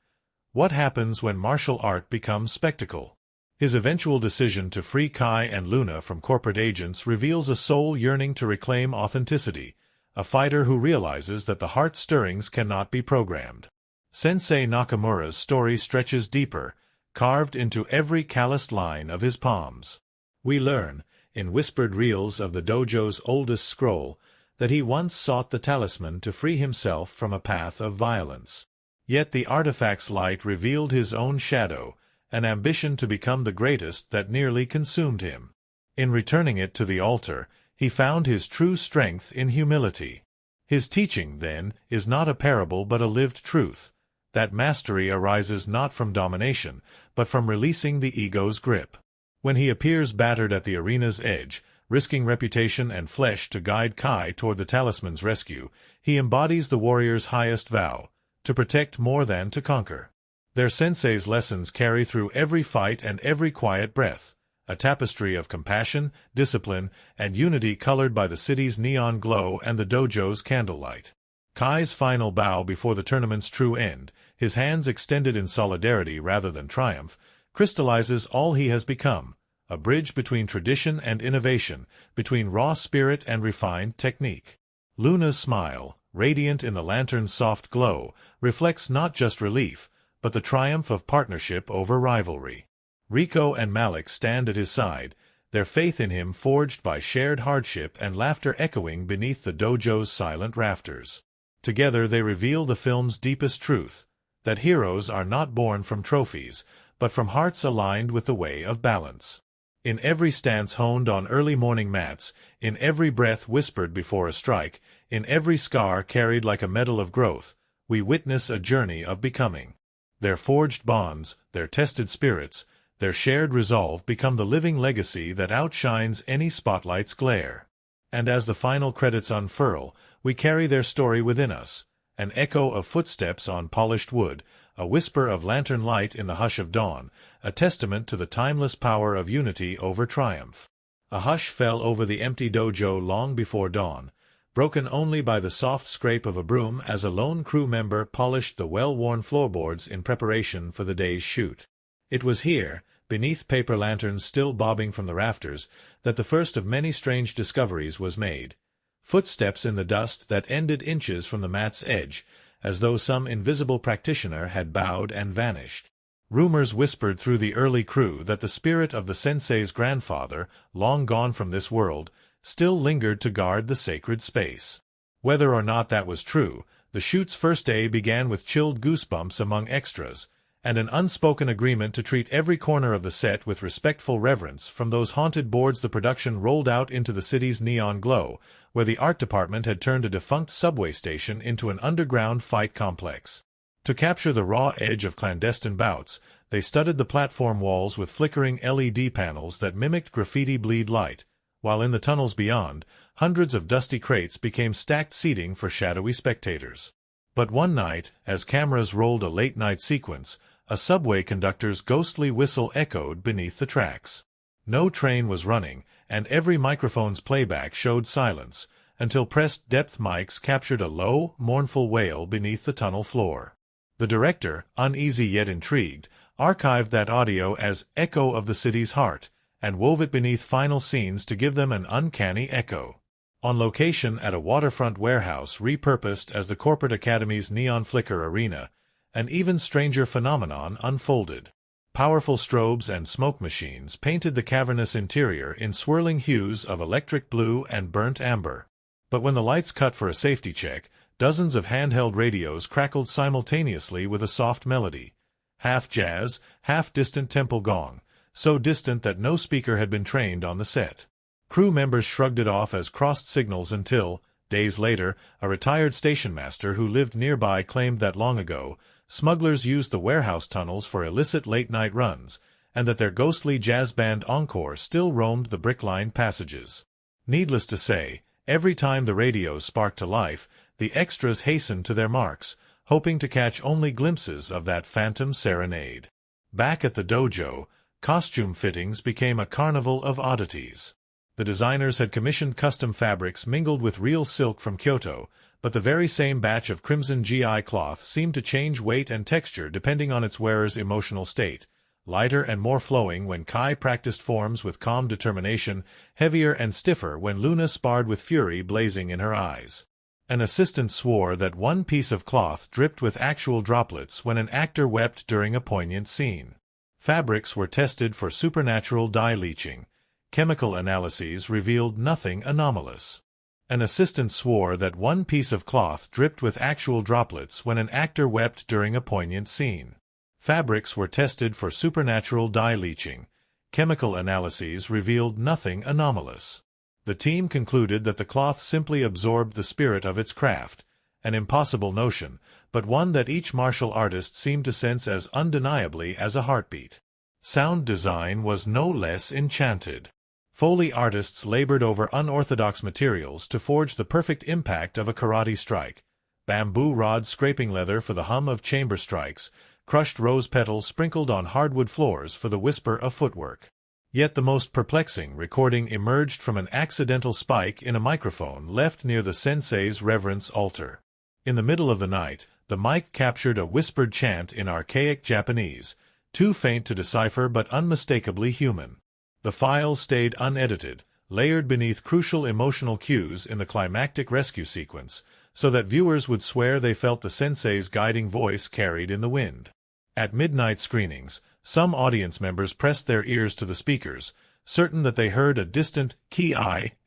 What happens when martial art becomes spectacle? His eventual decision to free Kai and Luna from corporate agents reveals a soul yearning to reclaim authenticity, a fighter who realizes that the heart stirrings cannot be programmed. Sensei Nakamura's story stretches deeper, carved into every calloused line of his palms. We learn, in whispered reels of the dojo's oldest scroll, that he once sought the talisman to free himself from a path of violence. Yet the artifact's light revealed his own shadow, an ambition to become the greatest that nearly consumed him. In returning it to the altar, he found his true strength in humility. His teaching, then, is not a parable but a lived truth, that mastery arises not from domination, but from releasing the ego's grip. When he appears battered at the arena's edge, risking reputation and flesh to guide Kai toward the talisman's rescue, he embodies the warrior's highest vow, to protect more than to conquer. Their sensei's lessons carry through every fight and every quiet breath, a tapestry of compassion, discipline, and unity colored by the city's neon glow and the dojo's candlelight. Kai's final bow before the tournament's true end, his hands extended in solidarity rather than triumph, crystallizes all he has become, a bridge between tradition and innovation, between raw spirit and refined technique. Luna's smile, radiant in the lantern's soft glow, reflects not just relief, but the triumph of partnership over rivalry. Rico and Malik stand at his side, their faith in him forged by shared hardship and laughter echoing beneath the dojo's silent rafters. Together they reveal the film's deepest truth, that heroes are not born from trophies, but from hearts aligned with the way of balance. In every stance honed on early morning mats, in every breath whispered before a strike, in every scar carried like a medal of growth, we witness a journey of becoming. Their forged bonds, their tested spirits, their shared resolve become the living legacy that outshines any spotlight's glare. And as the final credits unfurl, we carry their story within us, an echo of footsteps on polished wood, a whisper of lantern light in the hush of dawn, a testament to the timeless power of unity over triumph. A hush fell over the empty dojo long before dawn, broken only by the soft scrape of a broom as a lone crew member polished the well-worn floorboards in preparation for the day's shoot. It was here, beneath paper lanterns still bobbing from the rafters, that the first of many strange discoveries was made. Footsteps in the dust that ended inches from the mat's edge, as though some invisible practitioner had bowed and vanished. Rumors whispered through the early crew that the spirit of the sensei's grandfather, long gone from this world, still lingered to guard the sacred space. Whether or not that was true, the shoot's first day began with chilled goosebumps among extras, and an unspoken agreement to treat every corner of the set with respectful reverence. From those haunted boards the production rolled out into the city's neon glow, where the art department had turned a defunct subway station into an underground fight complex. To capture the raw edge of clandestine bouts, they studded the platform walls with flickering LED panels that mimicked graffiti bleed light, while in the tunnels beyond, hundreds of dusty crates became stacked seating for shadowy spectators. But one night, as cameras rolled a late-night sequence, a subway conductor's ghostly whistle echoed beneath the tracks. No train was running, and every microphone's playback showed silence, until pressed depth mics captured a low, mournful wail beneath the tunnel floor. The director, uneasy yet intrigued, archived that audio as echo of the city's heart, and wove it beneath final scenes to give them an uncanny echo. On location at a waterfront warehouse repurposed as the corporate academy's neon flicker arena, an even stranger phenomenon unfolded. Powerful strobes and smoke machines painted the cavernous interior in swirling hues of electric blue and burnt amber. But when the lights cut for a safety check, dozens of handheld radios crackled simultaneously with a soft melody. Half jazz, half distant temple gong, so distant that no speaker had been trained on the set. Crew members shrugged it off as crossed signals until, days later, a retired station master who lived nearby claimed that long ago, smugglers used the warehouse tunnels for illicit late-night runs, and that their ghostly jazz band encore still roamed the brick-lined passages. Needless to say, every time the radios sparked to life, the extras hastened to their marks, hoping to catch only glimpses of that phantom serenade. Back at the dojo, costume fittings became a carnival of oddities. The designers had commissioned custom fabrics mingled with real silk from Kyoto, but the very same batch of crimson GI cloth seemed to change weight and texture depending on its wearer's emotional state, lighter and more flowing when Kai practiced forms with calm determination, heavier and stiffer when Luna sparred with fury blazing in her eyes. An assistant swore that one piece of cloth dripped with actual droplets when an actor wept during a poignant scene. Fabrics were tested for supernatural dye leaching. Chemical analyses revealed nothing anomalous. An assistant swore that one piece of cloth dripped with actual droplets when an actor wept during a poignant scene. Fabrics were tested for supernatural dye leaching. Chemical analyses revealed nothing anomalous. The team concluded that the cloth simply absorbed the spirit of its craft, an impossible notion, but one that each martial artist seemed to sense as undeniably as a heartbeat. Sound design was no less enchanted. Foley artists labored over unorthodox materials to forge the perfect impact of a karate strike. Bamboo rods scraping leather for the hum of chamber strikes, crushed rose petals sprinkled on hardwood floors for the whisper of footwork. Yet the most perplexing recording emerged from an accidental spike in a microphone left near the sensei's reverence altar. In the middle of the night, the mic captured a whispered chant in archaic Japanese, too faint to decipher but unmistakably human. The file stayed unedited, layered beneath crucial emotional cues in the climactic rescue sequence, so that viewers would swear they felt the sensei's guiding voice carried in the wind. At midnight screenings, some audience members pressed their ears to the speakers, certain that they heard a distant ki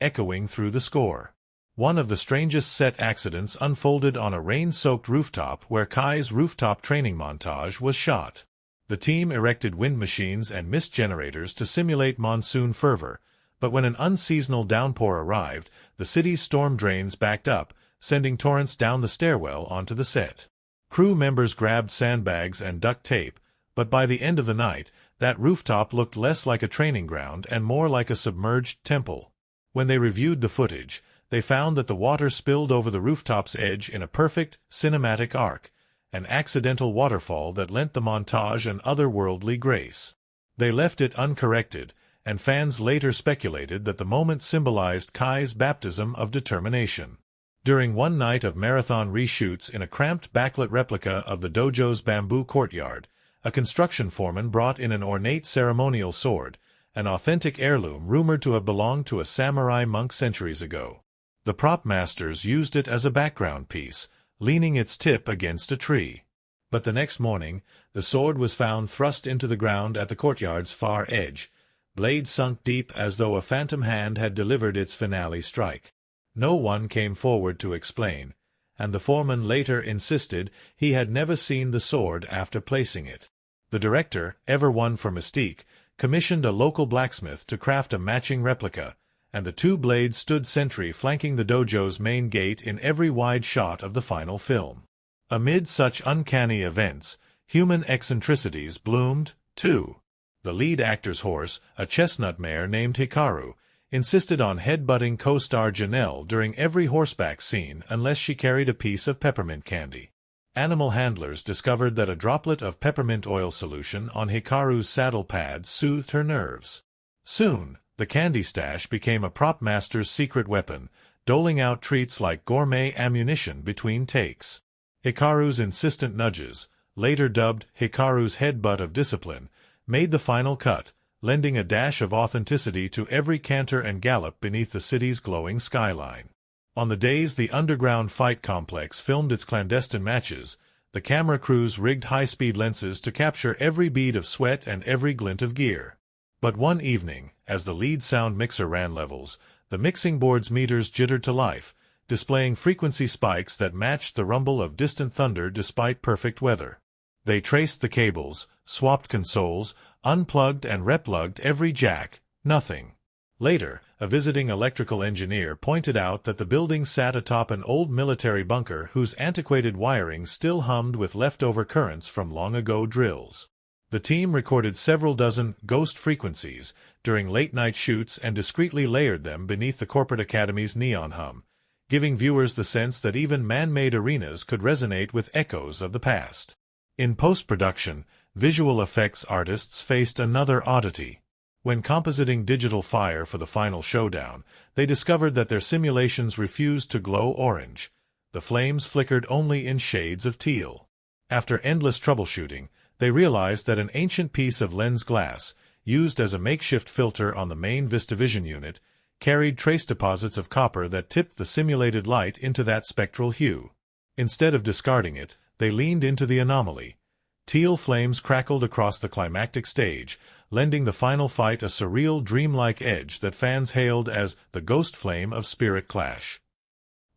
echoing through the score. One of the strangest set accidents unfolded on a rain-soaked rooftop where Kai's rooftop training montage was shot. The team erected wind machines and mist generators to simulate monsoon fervor, but when an unseasonal downpour arrived, the city's storm drains backed up, sending torrents down the stairwell onto the set. Crew members grabbed sandbags and duct tape, but by the end of the night, that rooftop looked less like a training ground and more like a submerged temple. When they reviewed the footage, they found that the water spilled over the rooftop's edge in a perfect, cinematic arc, an accidental waterfall that lent the montage an otherworldly grace. They left it uncorrected, and fans later speculated that the moment symbolized Kai's baptism of determination. During one night of marathon reshoots in a cramped backlit replica of the dojo's bamboo courtyard, a construction foreman brought in an ornate ceremonial sword, an authentic heirloom rumored to have belonged to a samurai monk centuries ago. The prop masters used it as a background piece, leaning its tip against a tree. But the next morning, the sword was found thrust into the ground at the courtyard's far edge, blade sunk deep as though a phantom hand had delivered its finale strike. No one came forward to explain, and the foreman later insisted he had never seen the sword after placing it. The director, ever one for mystique, commissioned a local blacksmith to craft a matching replica, and the two blades stood sentry flanking the dojo's main gate in every wide shot of the final film. Amid such uncanny events, human eccentricities bloomed, too. The lead actor's horse, a chestnut mare named Hikaru, insisted on headbutting co-star Janelle during every horseback scene unless she carried a piece of peppermint candy. Animal handlers discovered that a droplet of peppermint oil solution on Hikaru's saddle pad soothed her nerves. Soon, the candy stash became a prop master's secret weapon, doling out treats like gourmet ammunition between takes. Hikaru's insistent nudges, later dubbed Hikaru's headbutt of discipline, made the final cut, lending a dash of authenticity to every canter and gallop beneath the city's glowing skyline. On the days the underground fight complex filmed its clandestine matches, The camera crews rigged high-speed lenses to capture every bead of sweat and every glint of gear. But one evening, as the lead sound mixer ran levels, the mixing board's meters jittered to life, displaying frequency spikes that matched the rumble of distant thunder despite perfect weather. They traced the cables, swapped consoles, unplugged and replugged every jack. Nothing. Later, a visiting electrical engineer pointed out that the building sat atop an old military bunker whose antiquated wiring still hummed with leftover currents from long-ago drills. The team recorded several dozen ghost frequencies during late-night shoots and discreetly layered them beneath the corporate academy's neon hum, giving viewers the sense that even man-made arenas could resonate with echoes of the past. In post-production, visual effects artists faced another oddity. When compositing digital fire for the final showdown, they discovered that their simulations refused to glow orange. The flames flickered only in shades of teal. After endless troubleshooting, they realized that an ancient piece of lens glass, used as a makeshift filter on the main VistaVision unit, carried trace deposits of copper that tipped the simulated light into that spectral hue. Instead of discarding it, they leaned into the anomaly. Teal flames crackled across the climactic stage, lending the final fight a surreal, dreamlike edge that fans hailed as the ghost flame of spirit clash.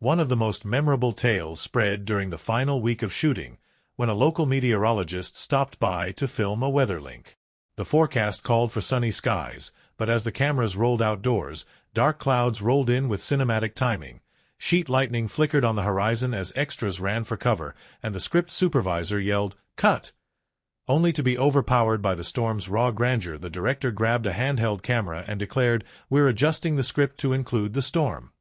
One of the most memorable tales spread during the final week of shooting, when a local meteorologist stopped by to film a weather link. The forecast called for sunny skies, but as the cameras rolled outdoors, dark clouds rolled in with cinematic timing. Sheet lightning flickered on the horizon as extras ran for cover, and the script supervisor yelled, "Cut!" Only to be overpowered by the storm's raw grandeur. The director grabbed a handheld camera and declared, "We're adjusting the script to include the storm,"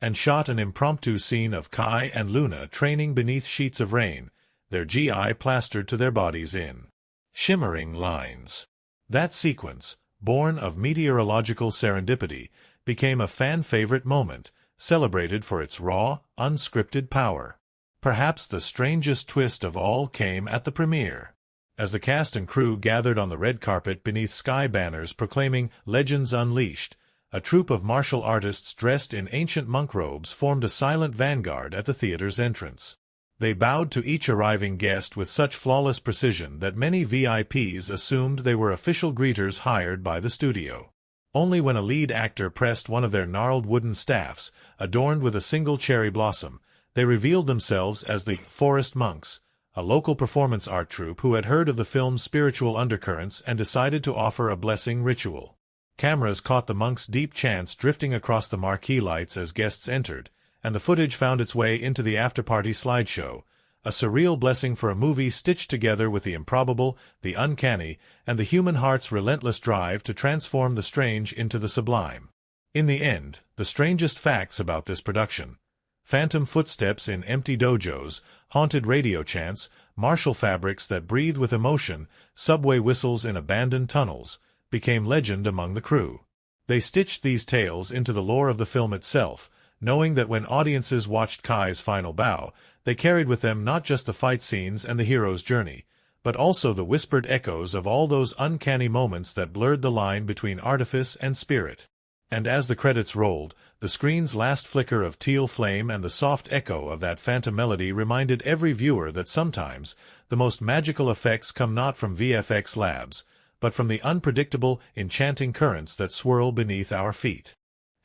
and shot an impromptu scene of Kai and Luna training beneath sheets of rain, their GI plastered to their bodies in shimmering lines. That sequence, born of meteorological serendipity, became a fan-favorite moment, celebrated for its raw, unscripted power. Perhaps the strangest twist of all came at the premiere. As the cast and crew gathered on the red carpet beneath sky banners proclaiming "Legends Unleashed," a troupe of martial artists dressed in ancient monk robes formed a silent vanguard at the theater's entrance. They bowed to each arriving guest with such flawless precision that many VIPs assumed they were official greeters hired by the studio. Only when a lead actor pressed one of their gnarled wooden staffs, adorned with a single cherry blossom, they revealed themselves as the Forest Monks, a local performance art troupe who had heard of the film's spiritual undercurrents and decided to offer a blessing ritual. Cameras caught the monks' deep chants drifting across the marquee lights as guests entered, and the footage found its way into the after-party slideshow, a surreal blessing for a movie stitched together with the improbable, the uncanny, and the human heart's relentless drive to transform the strange into the sublime. In the end, the strangest facts about this production: phantom footsteps in empty dojos, haunted radio chants, martial fabrics that breathe with emotion, subway whistles in abandoned tunnels, became legend among the crew. They stitched these tales into the lore of the film itself, knowing that when audiences watched Kai's final bow, they carried with them not just the fight scenes and the hero's journey, but also the whispered echoes of all those uncanny moments that blurred the line between artifice and spirit. And as the credits rolled, the screen's last flicker of teal flame and the soft echo of that phantom melody reminded every viewer that sometimes the most magical effects come not from VFX labs, but from the unpredictable, enchanting currents that swirl beneath our feet.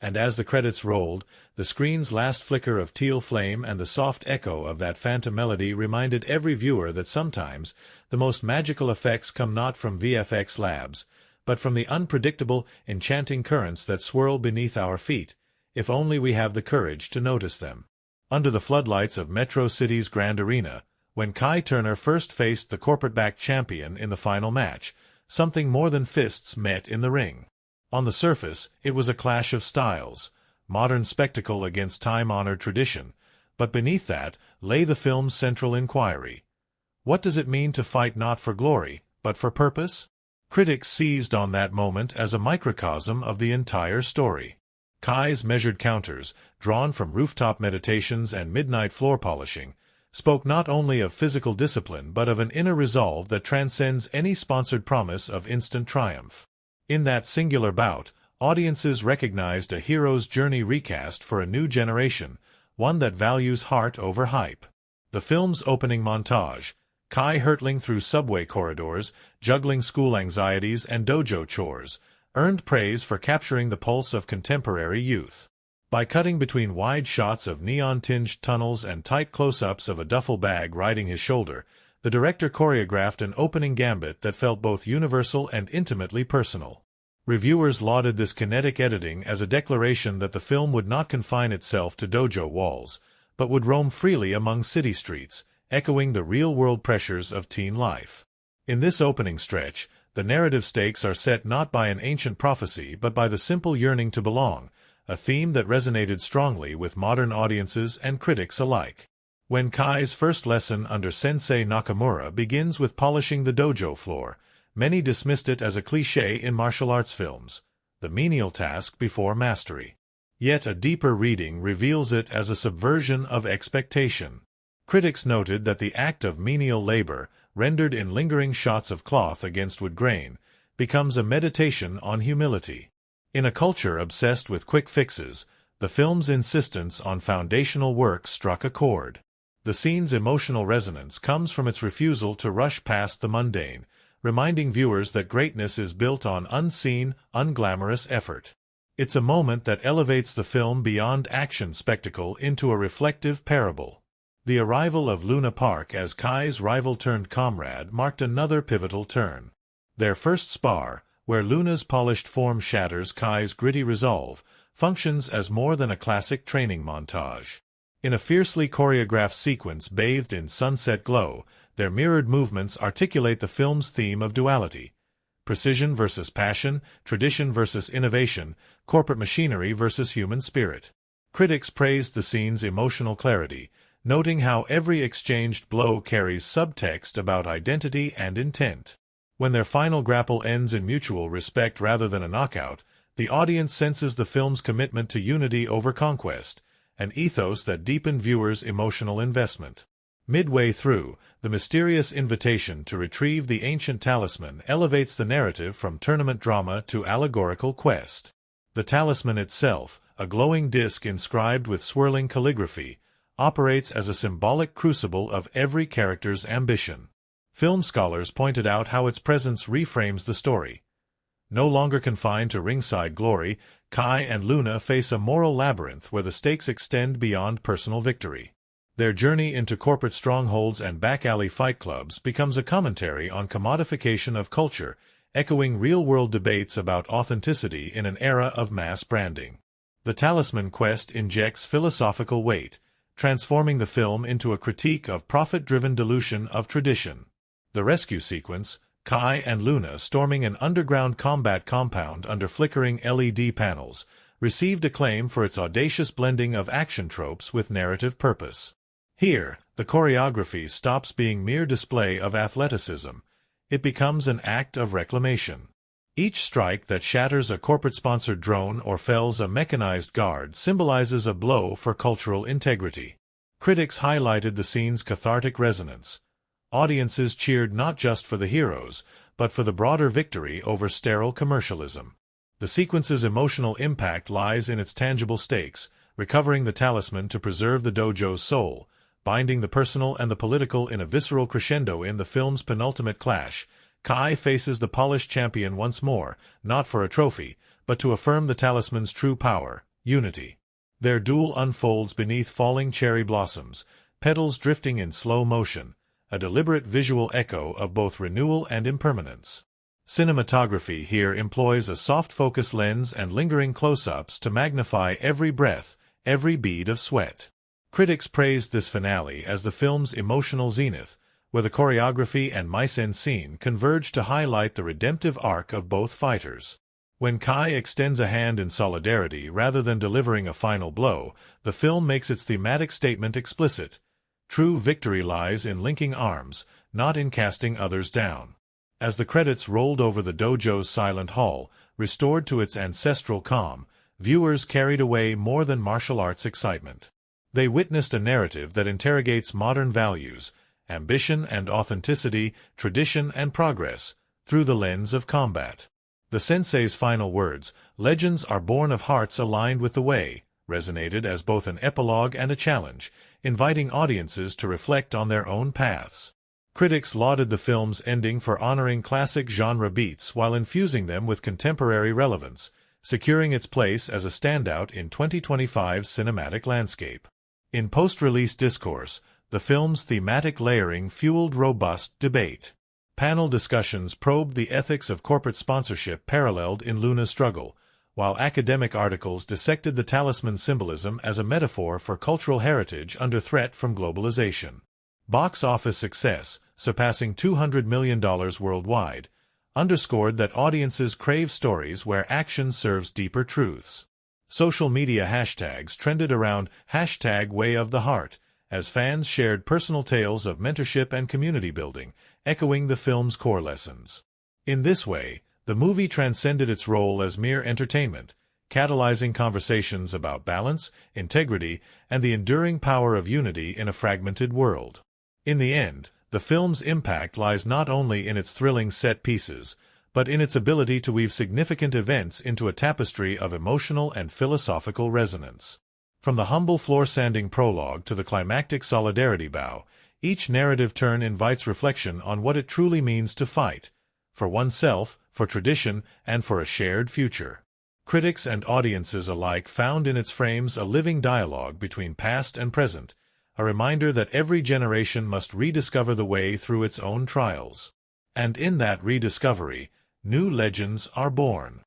And as the credits rolled, the screen's last flicker of teal flame and the soft echo of that phantom melody reminded every viewer that sometimes the most magical effects come not from VFX labs, but from the unpredictable, enchanting currents that swirl beneath our feet, if only we have the courage to notice them. Under the floodlights of Metro City's Grand Arena, when Kai Turner first faced the corporate-backed champion in the final match, something more than fists met in the ring. On the surface, it was a clash of styles, modern spectacle against time-honored tradition, but beneath that lay the film's central inquiry. What does it mean to fight not for glory, but for purpose? Critics seized on that moment as a microcosm of the entire story. Kai's measured counters, drawn from rooftop meditations and midnight floor polishing, spoke not only of physical discipline but of an inner resolve that transcends any sponsored promise of instant triumph. In that singular bout, audiences recognized a hero's journey recast for a new generation, one that values heart over hype. The film's opening montage, Kai hurtling through subway corridors, juggling school anxieties and dojo chores, earned praise for capturing the pulse of contemporary youth. By cutting between wide shots of neon-tinged tunnels and tight close-ups of a duffel bag riding his shoulder, the director choreographed an opening gambit that felt both universal and intimately personal. Reviewers lauded this kinetic editing as a declaration that the film would not confine itself to dojo walls, but would roam freely among city streets, echoing the real-world pressures of teen life. In this opening stretch, the narrative stakes are set not by an ancient prophecy but by the simple yearning to belong, a theme that resonated strongly with modern audiences and critics alike. When Kai's first lesson under Sensei Nakamura begins with polishing the dojo floor, many dismissed it as a cliché in martial arts films, the menial task before mastery. Yet a deeper reading reveals it as a subversion of expectation. Critics noted that the act of menial labor, rendered in lingering shots of cloth against wood grain, becomes a meditation on humility. In a culture obsessed with quick fixes, the film's insistence on foundational work struck a chord. The scene's emotional resonance comes from its refusal to rush past the mundane, reminding viewers that greatness is built on unseen, unglamorous effort. It's a moment that elevates the film beyond action spectacle into a reflective parable. The arrival of Luna Park as Kai's rival-turned-comrade marked another pivotal turn. Their first spar, where Luna's polished form shatters Kai's gritty resolve, functions as more than a classic training montage. In a fiercely choreographed sequence bathed in sunset glow, their mirrored movements articulate the film's theme of duality: precision versus passion, tradition versus innovation, corporate machinery versus human spirit. Critics praised the scene's emotional clarity, noting how every exchanged blow carries subtext about identity and intent. When their final grapple ends in mutual respect rather than a knockout, the audience senses the film's commitment to unity over conquest, an ethos that deepened viewers' emotional investment. Midway through, the mysterious invitation to retrieve the ancient talisman elevates the narrative from tournament drama to allegorical quest. The talisman itself, a glowing disc inscribed with swirling calligraphy, operates as a symbolic crucible of every character's ambition. Film scholars pointed out how its presence reframes the story. No longer confined to ringside glory, Kai and Luna face a moral labyrinth where the stakes extend beyond personal victory. Their journey into corporate strongholds and back-alley fight clubs becomes a commentary on commodification of culture, echoing real-world debates about authenticity in an era of mass branding. The talisman quest injects philosophical weight, transforming the film into a critique of profit-driven dilution of tradition. The rescue sequence, Kai and Luna storming an underground combat compound under flickering LED panels, received acclaim for its audacious blending of action tropes with narrative purpose. Here, the choreography stops being mere display of athleticism. It becomes an act of reclamation. Each strike that shatters a corporate-sponsored drone or fells a mechanized guard symbolizes a blow for cultural integrity. Critics highlighted the scene's cathartic resonance. Audiences cheered not just for the heroes, but for the broader victory over sterile commercialism. The sequence's emotional impact lies in its tangible stakes, recovering the talisman to preserve the dojo's soul, binding the personal and the political in a visceral crescendo. In the film's penultimate clash, Kai faces the polished champion once more, not for a trophy, but to affirm the talisman's true power, unity. Their duel unfolds beneath falling cherry blossoms, petals drifting in slow motion, a deliberate visual echo of both renewal and impermanence. Cinematography here employs a soft focus lens and lingering close-ups to magnify every breath, every bead of sweat. Critics praised this finale as the film's emotional zenith, where the choreography and mise-en-scene converge to highlight the redemptive arc of both fighters. When Kai extends a hand in solidarity rather than delivering a final blow, the film makes its thematic statement explicit. True victory lies in linking arms, not in casting others down. As the credits rolled over the dojo's silent hall, restored to its ancestral calm, viewers carried away more than martial arts excitement. They witnessed a narrative that interrogates modern values, ambition and authenticity, tradition and progress, through the lens of combat. The sensei's final words, "Legends are born of hearts aligned with the way," resonated as both an epilogue and a challenge, inviting audiences to reflect on their own paths. Critics lauded the film's ending for honoring classic genre beats while infusing them with contemporary relevance, securing its place as a standout in 2025's cinematic landscape. In post-release discourse, the film's thematic layering fueled robust debate. Panel discussions probed the ethics of corporate sponsorship paralleled in Luna's struggle, while academic articles dissected the talisman symbolism as a metaphor for cultural heritage under threat from globalization. Box office success, surpassing $200 million worldwide, underscored that audiences crave stories where action serves deeper truths. Social media hashtags trended around #WayOfTheHeart as fans shared personal tales of mentorship and community building, echoing the film's core lessons. In this way, the movie transcended its role as mere entertainment, catalyzing conversations about balance, integrity, and the enduring power of unity in a fragmented world. In the end, the film's impact lies not only in its thrilling set pieces, but in its ability to weave significant events into a tapestry of emotional and philosophical resonance. From the humble floor-sanding prologue to the climactic solidarity bow, each narrative turn invites reflection on what it truly means to fight, for oneself, for tradition, and for a shared future. Critics and audiences alike found in its frames a living dialogue between past and present, a reminder that every generation must rediscover the way through its own trials. And in that rediscovery, new legends are born.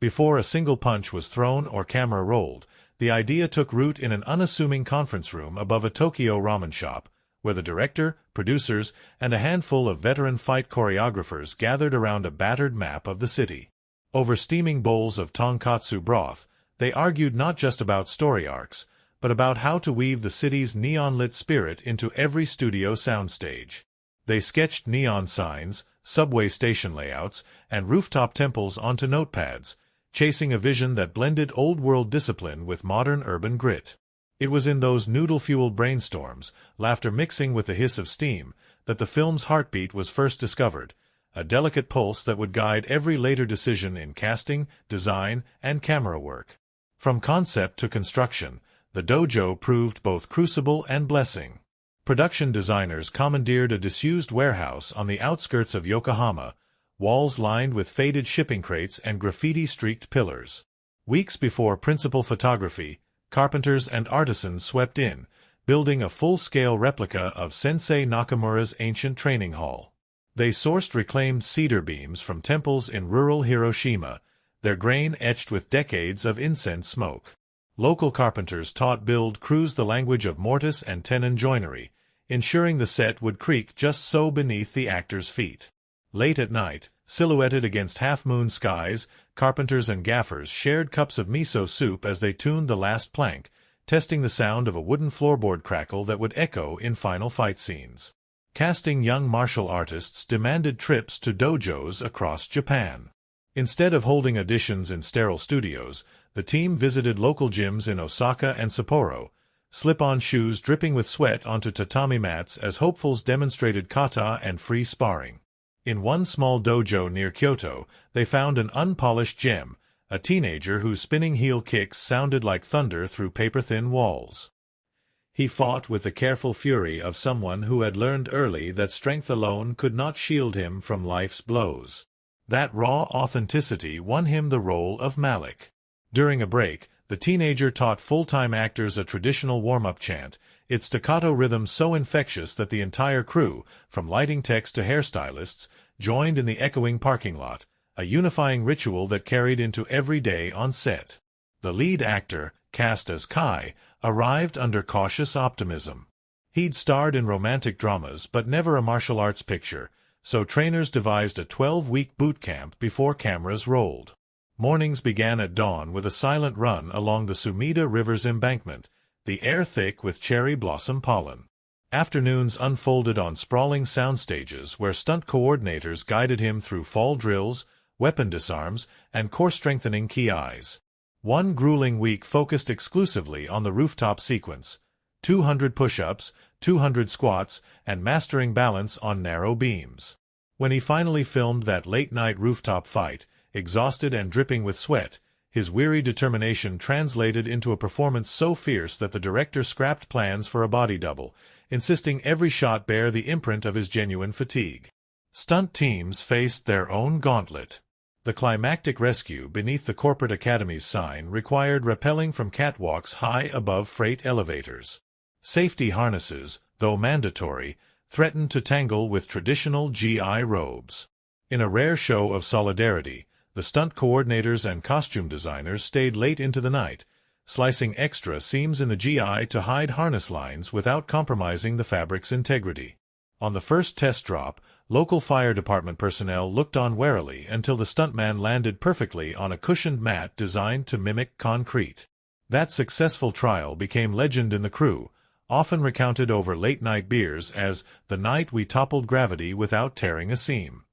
Before a single punch was thrown or camera rolled, the idea took root in an unassuming conference room above a Tokyo ramen shop, where the director, producers, and a handful of veteran fight choreographers gathered around a battered map of the city. Over steaming bowls of tonkatsu broth, they argued not just about story arcs, but about how to weave the city's neon-lit spirit into every studio soundstage. They sketched neon signs, subway station layouts, and rooftop temples onto notepads, chasing a vision that blended old-world discipline with modern urban grit. It was in those noodle-fueled brainstorms, laughter mixing with the hiss of steam, that the film's heartbeat was first discovered, a delicate pulse that would guide every later decision in casting, design, and camera work. From concept to construction, the dojo proved both crucible and blessing. Production designers commandeered a disused warehouse on the outskirts of Yokohama, walls lined with faded shipping crates and graffiti-streaked pillars. Weeks before principal photography, carpenters and artisans swept in, building a full-scale replica of Sensei Nakamura's ancient training hall. They sourced reclaimed cedar beams from temples in rural Hiroshima, their grain etched with decades of incense smoke. Local carpenters taught build crews the language of mortise and tenon joinery, ensuring the set would creak just so beneath the actors' feet. Late at night, silhouetted against half-moon skies, carpenters and gaffers shared cups of miso soup as they tuned the last plank, testing the sound of a wooden floorboard crackle that would echo in final fight scenes. Casting young martial artists demanded trips to dojos across Japan. Instead of holding auditions in sterile studios, the team visited local gyms in Osaka and Sapporo, slip-on shoes dripping with sweat onto tatami mats as hopefuls demonstrated kata and free sparring. In one small dojo near Kyoto, they found an unpolished gem, a teenager whose spinning heel kicks sounded like thunder through paper-thin walls. He fought with the careful fury of someone who had learned early that strength alone could not shield him from life's blows. That raw authenticity won him the role of Malik. During a break, the teenager taught full-time actors a traditional warm-up chant, its staccato rhythm so infectious that the entire crew, from lighting techs to hairstylists, joined in the echoing parking lot, a unifying ritual that carried into every day on set. The lead actor, cast as Kai, arrived under cautious optimism. He'd starred in romantic dramas but never a martial arts picture, so trainers devised a 12-week boot camp before cameras rolled. Mornings began at dawn with a silent run along the Sumida River's embankment, the air thick with cherry blossom pollen. Afternoons unfolded on sprawling sound stages where stunt coordinators guided him through fall drills, weapon disarms, and core-strengthening ki. One grueling week focused exclusively on the rooftop sequence, 200 push-ups, 200 squats, and mastering balance on narrow beams. When he finally filmed that late-night rooftop fight, exhausted and dripping with sweat, His weary determination translated into a performance so fierce that the director scrapped plans for a body double, insisting every shot bear the imprint of his genuine fatigue. Stunt teams faced their own gauntlet. The climactic rescue beneath the corporate academy's sign required rappelling from catwalks high above freight elevators. Safety harnesses, though mandatory, threatened to tangle with traditional GI robes. In a rare show of solidarity, the stunt coordinators and costume designers stayed late into the night, slicing extra seams in the GI to hide harness lines without compromising the fabric's integrity. On the first test drop, local fire department personnel looked on warily until the stuntman landed perfectly on a cushioned mat designed to mimic concrete. That successful trial became legend in the crew, often recounted over late-night beers as the night we toppled gravity without tearing a seam.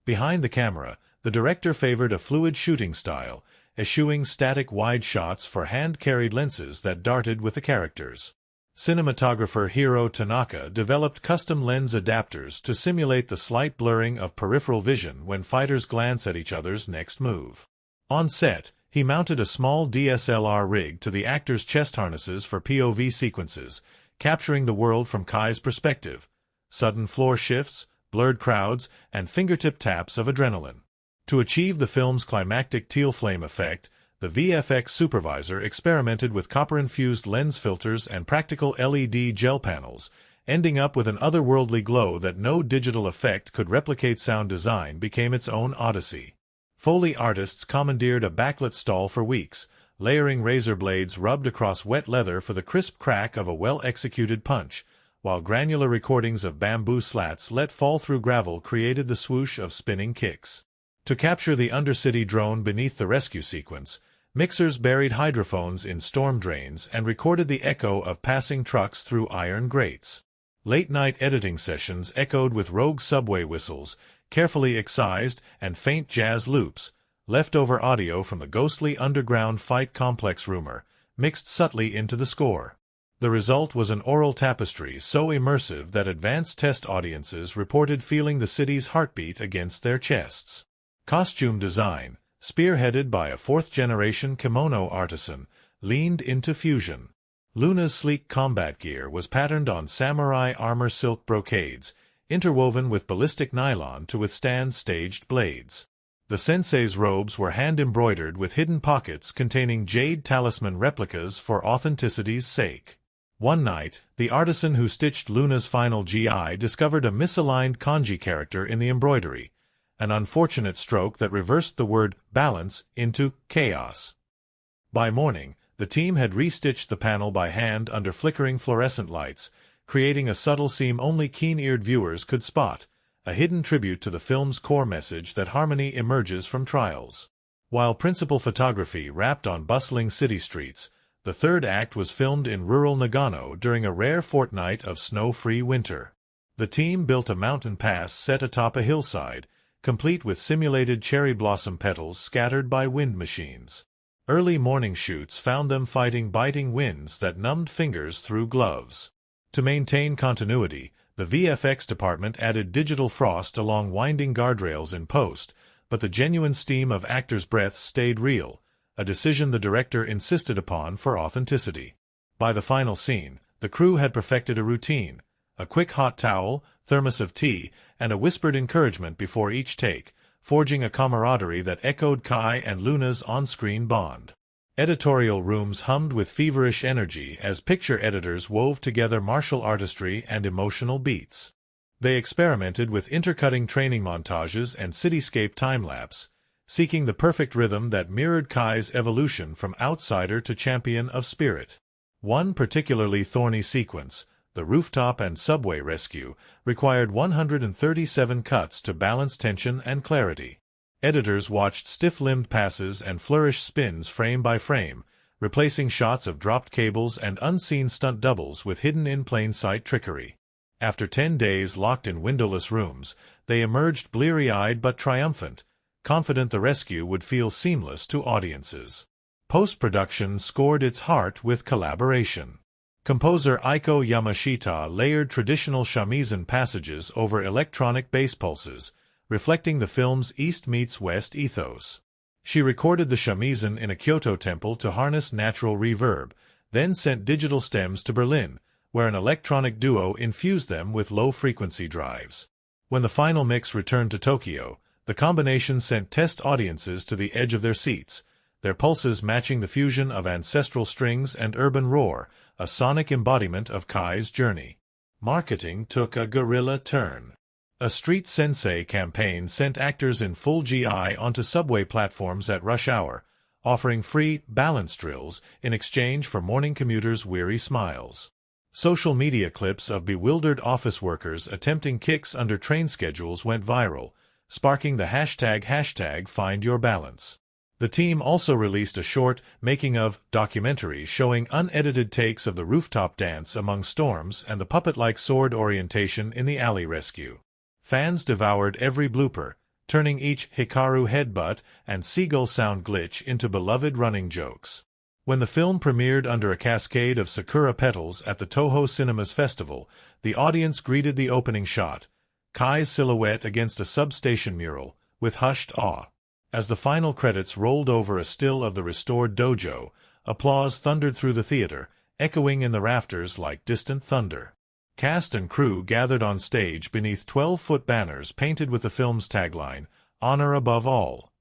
Behind the camera, the director favored a fluid shooting style, eschewing static wide shots for hand-carried lenses that darted with the characters. Cinematographer Hiro Tanaka developed custom lens adapters to simulate the slight blurring of peripheral vision when fighters glance at each other's next move. On set, he mounted a small DSLR rig to the actors' chest harnesses for POV sequences, capturing the world from Kai's perspective, sudden floor shifts, blurred crowds, and fingertip taps of adrenaline. To achieve the film's climactic teal flame effect, the VFX supervisor experimented with copper-infused lens filters and practical LED gel panels, ending up with an otherworldly glow that no digital effect could replicate. Sound design became its own odyssey. Foley artists commandeered a backlit stall for weeks, layering razor blades rubbed across wet leather for the crisp crack of a well-executed punch, while granular recordings of bamboo slats let fall through gravel created the swoosh of spinning kicks. To capture the undercity drone beneath the rescue sequence, mixers buried hydrophones in storm drains and recorded the echo of passing trucks through iron grates. Late-night editing sessions echoed with rogue subway whistles, carefully excised, and faint jazz loops, leftover audio from the ghostly underground fight complex rumor, mixed subtly into the score. The result was an oral tapestry so immersive that advanced test audiences reported feeling the city's heartbeat against their chests. Costume design, spearheaded by a fourth-generation kimono artisan, leaned into fusion. Luna's sleek combat gear was patterned on samurai armor silk brocades, interwoven with ballistic nylon to withstand staged blades. The sensei's robes were hand-embroidered with hidden pockets containing jade talisman replicas for authenticity's sake. One night, the artisan who stitched Luna's final GI discovered a misaligned kanji character in the embroidery, an unfortunate stroke that reversed the word balance into chaos. By morning, the team had restitched the panel by hand under flickering fluorescent lights, creating a subtle seam only keen-eared viewers could spot, a hidden tribute to the film's core message that harmony emerges from trials. While principal photography wrapped on bustling city streets, the third act was filmed in rural Nagano during a rare fortnight of snow-free winter. The team built a mountain pass set atop a hillside, complete with simulated cherry blossom petals scattered by wind machines. Early morning shoots found them fighting biting winds that numbed fingers through gloves. To maintain continuity, the VFX department added digital frost along winding guardrails in post, but the genuine steam of actors' breaths stayed real, a decision the director insisted upon for authenticity. By the final scene, the crew had perfected a routine: a quick hot towel, thermos of tea, and a whispered encouragement before each take, forging a camaraderie that echoed Kai and Luna's on-screen bond. Editorial rooms hummed with feverish energy as picture editors wove together martial artistry and emotional beats. They experimented with intercutting training montages and cityscape time-lapse, seeking the perfect rhythm that mirrored Kai's evolution from outsider to champion of spirit. One particularly thorny sequence, the rooftop and subway rescue, required 137 cuts to balance tension and clarity. Editors watched stiff-limbed passes and flourish spins frame by frame, replacing shots of dropped cables and unseen stunt doubles with hidden-in-plain-sight trickery. After 10 days locked in windowless rooms, they emerged bleary-eyed but triumphant, confident the rescue would feel seamless to audiences. Post-production scored its heart with collaboration. Composer Eiko Yamashita layered traditional shamisen passages over electronic bass pulses, reflecting the film's East meets West ethos. She recorded the shamisen in a Kyoto temple to harness natural reverb, then sent digital stems to Berlin, where an electronic duo infused them with low-frequency drives. When the final mix returned to Tokyo, the combination sent test audiences to the edge of their seats, their pulses matching the fusion of ancestral strings and urban roar, a sonic embodiment of Kai's journey. Marketing took a guerrilla turn. A Street Sensei campaign sent actors in full GI onto subway platforms at rush hour, offering free balance drills in exchange for morning commuters' weary smiles. Social media clips of bewildered office workers attempting kicks under train schedules went viral, sparking the hashtag #FindYourBalance. The team also released a short, making-of documentary showing unedited takes of the rooftop dance among storms and the puppet-like sword orientation in the alley rescue. Fans devoured every blooper, turning each Hikaru headbutt and seagull sound glitch into beloved running jokes. When the film premiered under a cascade of sakura petals at the Toho Cinemas Festival, the audience greeted the opening shot, Kai's silhouette against a substation mural, with hushed awe. As the final credits rolled over a still of the restored dojo, applause thundered through the theater, echoing in the rafters like distant thunder. Cast and crew gathered on stage beneath 12-foot banners painted with the film's tagline, "Honor above all."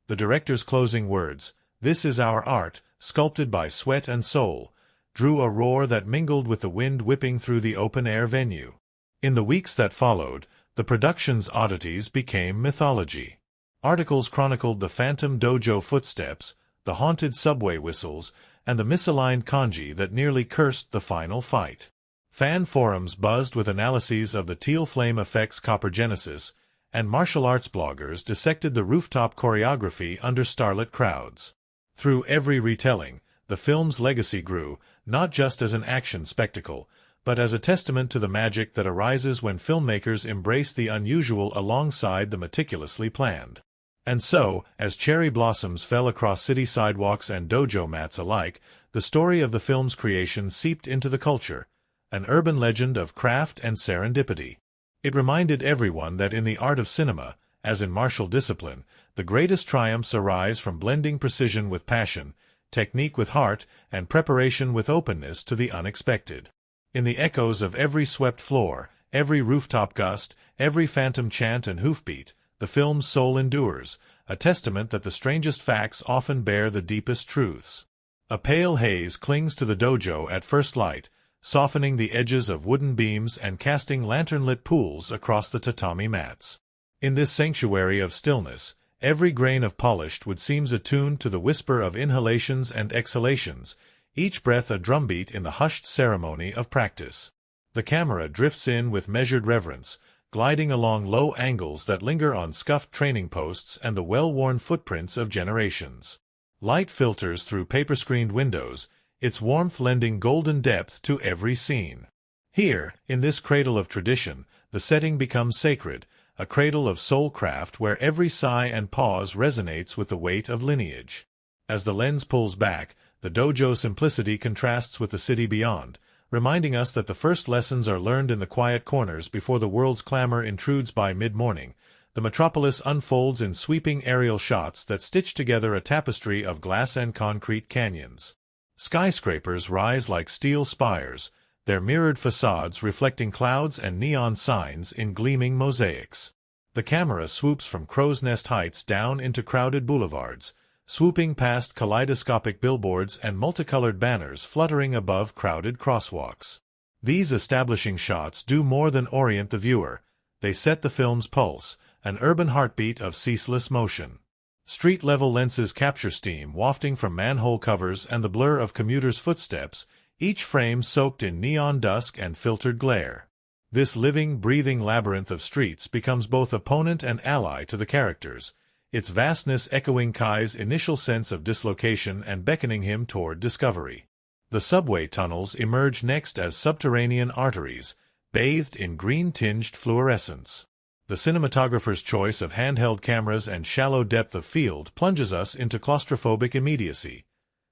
The director's closing words, "This is our art, sculpted by sweat and soul," drew a roar that mingled with the wind whipping through the open-air venue. In the weeks that followed, the production's oddities became mythology. Articles chronicled the phantom dojo footsteps, the haunted subway whistles, and the misaligned kanji that nearly cursed the final fight. Fan forums buzzed with analyses of the teal flame effect's coppergenesis, and martial arts bloggers dissected the rooftop choreography under starlit crowds. Through every retelling, the film's legacy grew, not just as an action spectacle, but as a testament to the magic that arises when filmmakers embrace the unusual alongside the meticulously planned. And so, as cherry blossoms fell across city sidewalks and dojo mats alike, the story of the film's creation seeped into the culture, an urban legend of craft and serendipity. It reminded everyone that in the art of cinema, as in martial discipline, the greatest triumphs arise from blending precision with passion, technique with heart, and preparation with openness to the unexpected. In the echoes of every swept floor, every rooftop gust, every phantom chant and hoofbeat, the film's soul endures, a testament that the strangest facts often bear the deepest truths. A pale haze clings to the dojo at first light, softening the edges of wooden beams and casting lantern-lit pools across the tatami mats. In this sanctuary of stillness, every grain of polished wood seems attuned to the whisper of inhalations and exhalations, each breath a drumbeat in the hushed ceremony of practice. The camera drifts in with measured reverence, gliding along low angles that linger on scuffed training posts and the well-worn footprints of generations. Light filters through paper-screened windows, its warmth lending golden depth to every scene. Here, in this cradle of tradition, the setting becomes sacred, a cradle of soul-craft where every sigh and pause resonates with the weight of lineage. As the lens pulls back, the dojo simplicity contrasts with the city beyond, reminding us that the first lessons are learned in the quiet corners before the world's clamor intrudes by mid-morning. The metropolis unfolds in sweeping aerial shots that stitch together a tapestry of glass and concrete canyons. Skyscrapers rise like steel spires, their mirrored facades reflecting clouds and neon signs in gleaming mosaics. The camera swoops from Crow's Nest Heights down into crowded boulevards, swooping past kaleidoscopic billboards and multicolored banners fluttering above crowded crosswalks. These establishing shots do more than orient the viewer. They set the film's pulse, an urban heartbeat of ceaseless motion. Street-level lenses capture steam wafting from manhole covers and the blur of commuters' footsteps, each frame soaked in neon dusk and filtered glare. This living, breathing labyrinth of streets becomes both opponent and ally to the characters, its vastness echoing Kai's initial sense of dislocation and beckoning him toward discovery. The subway tunnels emerge next as subterranean arteries, bathed in green-tinged fluorescence. The cinematographer's choice of handheld cameras and shallow depth of field plunges us into claustrophobic immediacy.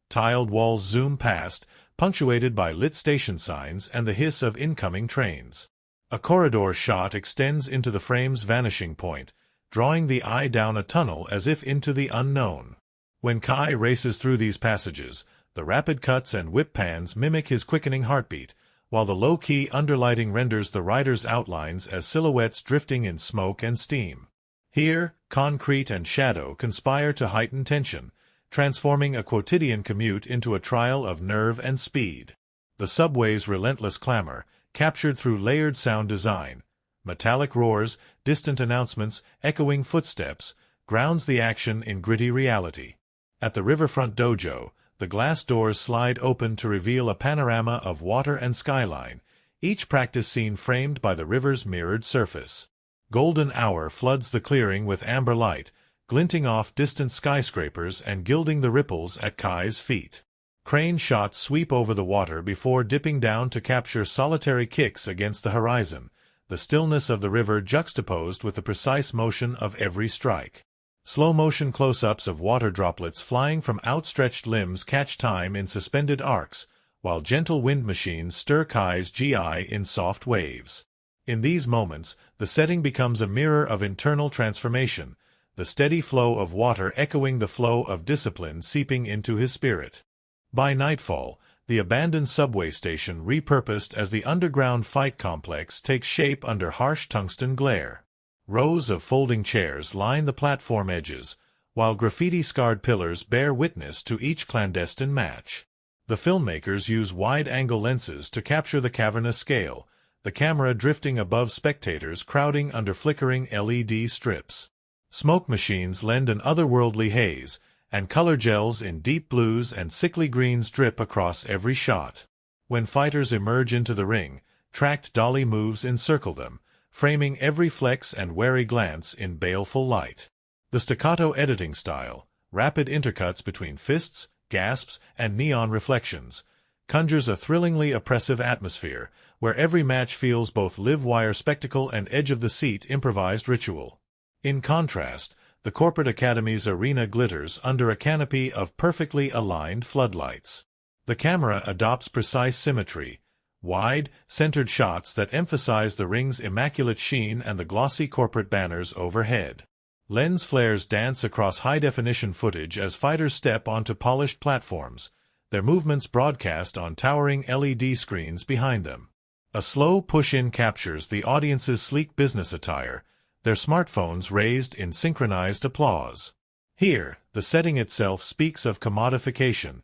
Tiled walls zoom past, punctuated by lit station signs and the hiss of incoming trains. A corridor shot extends into the frame's vanishing point, drawing the eye down a tunnel as if into the unknown. When Kai races through these passages, the rapid cuts and whip pans mimic his quickening heartbeat, while the low-key underlighting renders the rider's outlines as silhouettes drifting in smoke and steam. Here, concrete and shadow conspire to heighten tension, transforming a quotidian commute into a trial of nerve and speed. The subway's relentless clamor, captured through layered sound design, metallic roars, distant announcements, echoing footsteps, grounds the action in gritty reality. At the riverfront dojo, the glass doors slide open to reveal a panorama of water and skyline, each practice scene framed by the river's mirrored surface. Golden hour floods the clearing with amber light, glinting off distant skyscrapers and gilding the ripples at Kai's feet. Crane shots sweep over the water before dipping down to capture solitary kicks against the horizon, the stillness of the river juxtaposed with the precise motion of every strike. Slow-motion close-ups of water droplets flying from outstretched limbs catch time in suspended arcs, while gentle wind machines stir Kai's GI in soft waves. In these moments, the setting becomes a mirror of internal transformation, the steady flow of water echoing the flow of discipline seeping into his spirit. By nightfall, the abandoned subway station repurposed as the underground fight complex takes shape under harsh tungsten glare. Rows of folding chairs line the platform edges, while graffiti-scarred pillars bear witness to each clandestine match. The filmmakers use wide-angle lenses to capture the cavernous scale, the camera drifting above spectators crowding under flickering LED strips. Smoke machines lend an otherworldly haze, and color gels in deep blues and sickly greens drip across every shot. When fighters emerge into the ring, tracked dolly moves encircle them, framing every flex and wary glance in baleful light. The staccato editing style, rapid intercuts between fists, gasps, and neon reflections, conjures a thrillingly oppressive atmosphere, where every match feels both live-wire spectacle and edge-of-the-seat improvised ritual. In contrast, the corporate academy's arena glitters under a canopy of perfectly aligned floodlights. The camera adopts precise symmetry, wide, centered shots that emphasize the ring's immaculate sheen and the glossy corporate banners overhead. Lens flares dance across high-definition footage as fighters step onto polished platforms, their movements broadcast on towering LED screens behind them. A slow push-in captures the audience's sleek business attire, their smartphones raised in synchronized applause. Here, the setting itself speaks of commodification,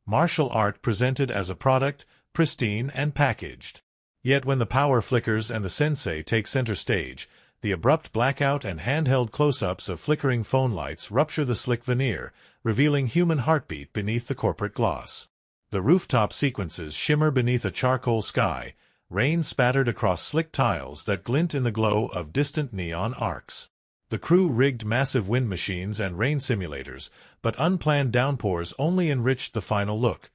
martial art presented as a product, pristine and packaged. Yet when the power flickers and the sensei take center stage, the abrupt blackout and handheld close-ups of flickering phone lights rupture the slick veneer, revealing human heartbeat beneath the corporate gloss. The rooftop sequences shimmer beneath a charcoal sky, rain spattered across slick tiles that glint in the glow of distant neon arcs. The crew rigged massive wind machines and rain simulators, but unplanned downpours only enriched the final look.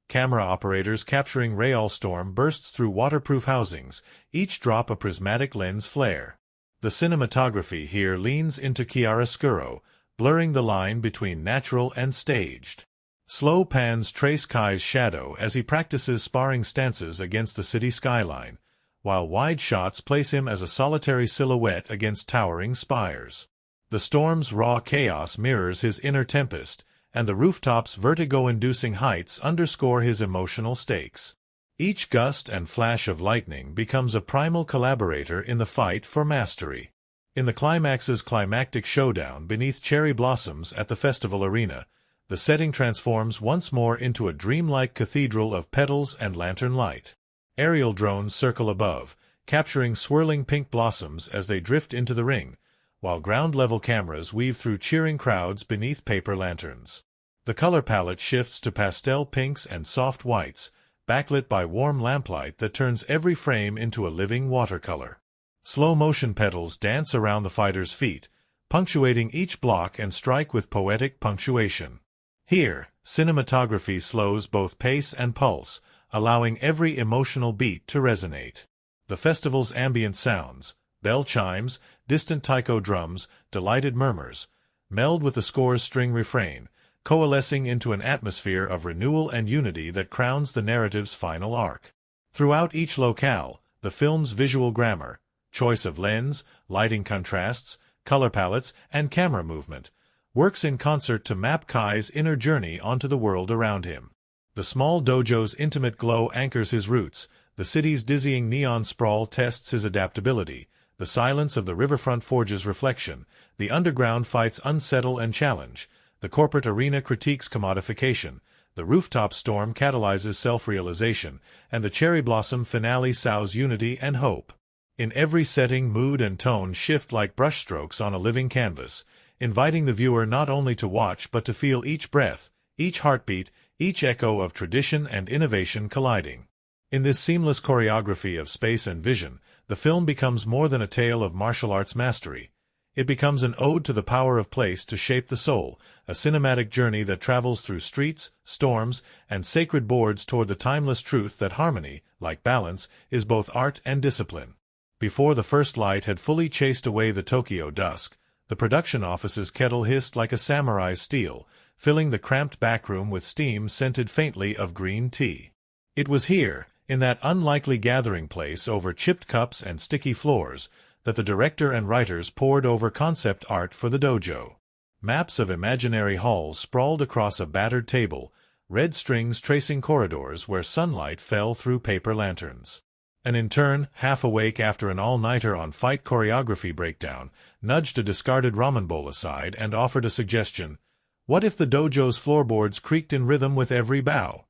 Camera operators capturing rail-storm bursts through waterproof housings, each drop a prismatic lens flare. The cinematography here leans into chiaroscuro, blurring the line between natural and staged. Slow pans trace Kai's shadow as he practices sparring stances against the city skyline, while wide shots place him as a solitary silhouette against towering spires. The storm's raw chaos mirrors his inner tempest, and the rooftop's vertigo-inducing heights underscore his emotional stakes. Each gust and flash of lightning becomes a primal collaborator in the fight for mastery. In the climax's climactic showdown beneath cherry blossoms at the festival arena, the setting transforms once more into a dreamlike cathedral of petals and lantern light. Aerial drones circle above, capturing swirling pink blossoms as they drift into the ring, while ground-level cameras weave through cheering crowds beneath paper lanterns. The color palette shifts to pastel pinks and soft whites, backlit by warm lamplight that turns every frame into a living watercolor. Slow-motion petals dance around the fighter's feet, punctuating each block and strike with poetic punctuation. Here, cinematography slows both pace and pulse, allowing every emotional beat to resonate. The festival's ambient sounds, bell chimes, distant taiko drums, delighted murmurs, meld with the score's string refrain, coalescing into an atmosphere of renewal and unity that crowns the narrative's final arc. Throughout each locale, the film's visual grammar, choice of lens, lighting contrasts, color palettes, and camera movement, works in concert to map Kai's inner journey onto the world around him. The small dojo's intimate glow anchors his roots, the city's dizzying neon sprawl tests his adaptability, the silence of the riverfront forges reflection, the underground fights unsettle and challenge, the corporate arena critiques commodification, the rooftop storm catalyzes self-realization, and the cherry blossom finale sows unity and hope. In every setting, mood and tone shift like brushstrokes on a living canvas, inviting the viewer not only to watch but to feel each breath, each heartbeat, each echo of tradition and innovation colliding. In this seamless choreography of space and vision, the film becomes more than a tale of martial arts mastery. It becomes an ode to the power of place to shape the soul, a cinematic journey that travels through streets, storms, and sacred boards toward the timeless truth that harmony, like balance, is both art and discipline. Before the first light had fully chased away the Tokyo dusk, the production office's kettle hissed like a samurai's steel, filling the cramped backroom with steam scented faintly of green tea. It was here, in that unlikely gathering place over chipped cups and sticky floors, that the director and writers pored over concept art for the dojo. Maps of imaginary halls sprawled across a battered table, red strings tracing corridors where sunlight fell through paper lanterns. An intern, half awake after an all-nighter on fight choreography breakdown, nudged a discarded ramen bowl aside and offered a suggestion. What if the dojo's floorboards creaked in rhythm with every bow?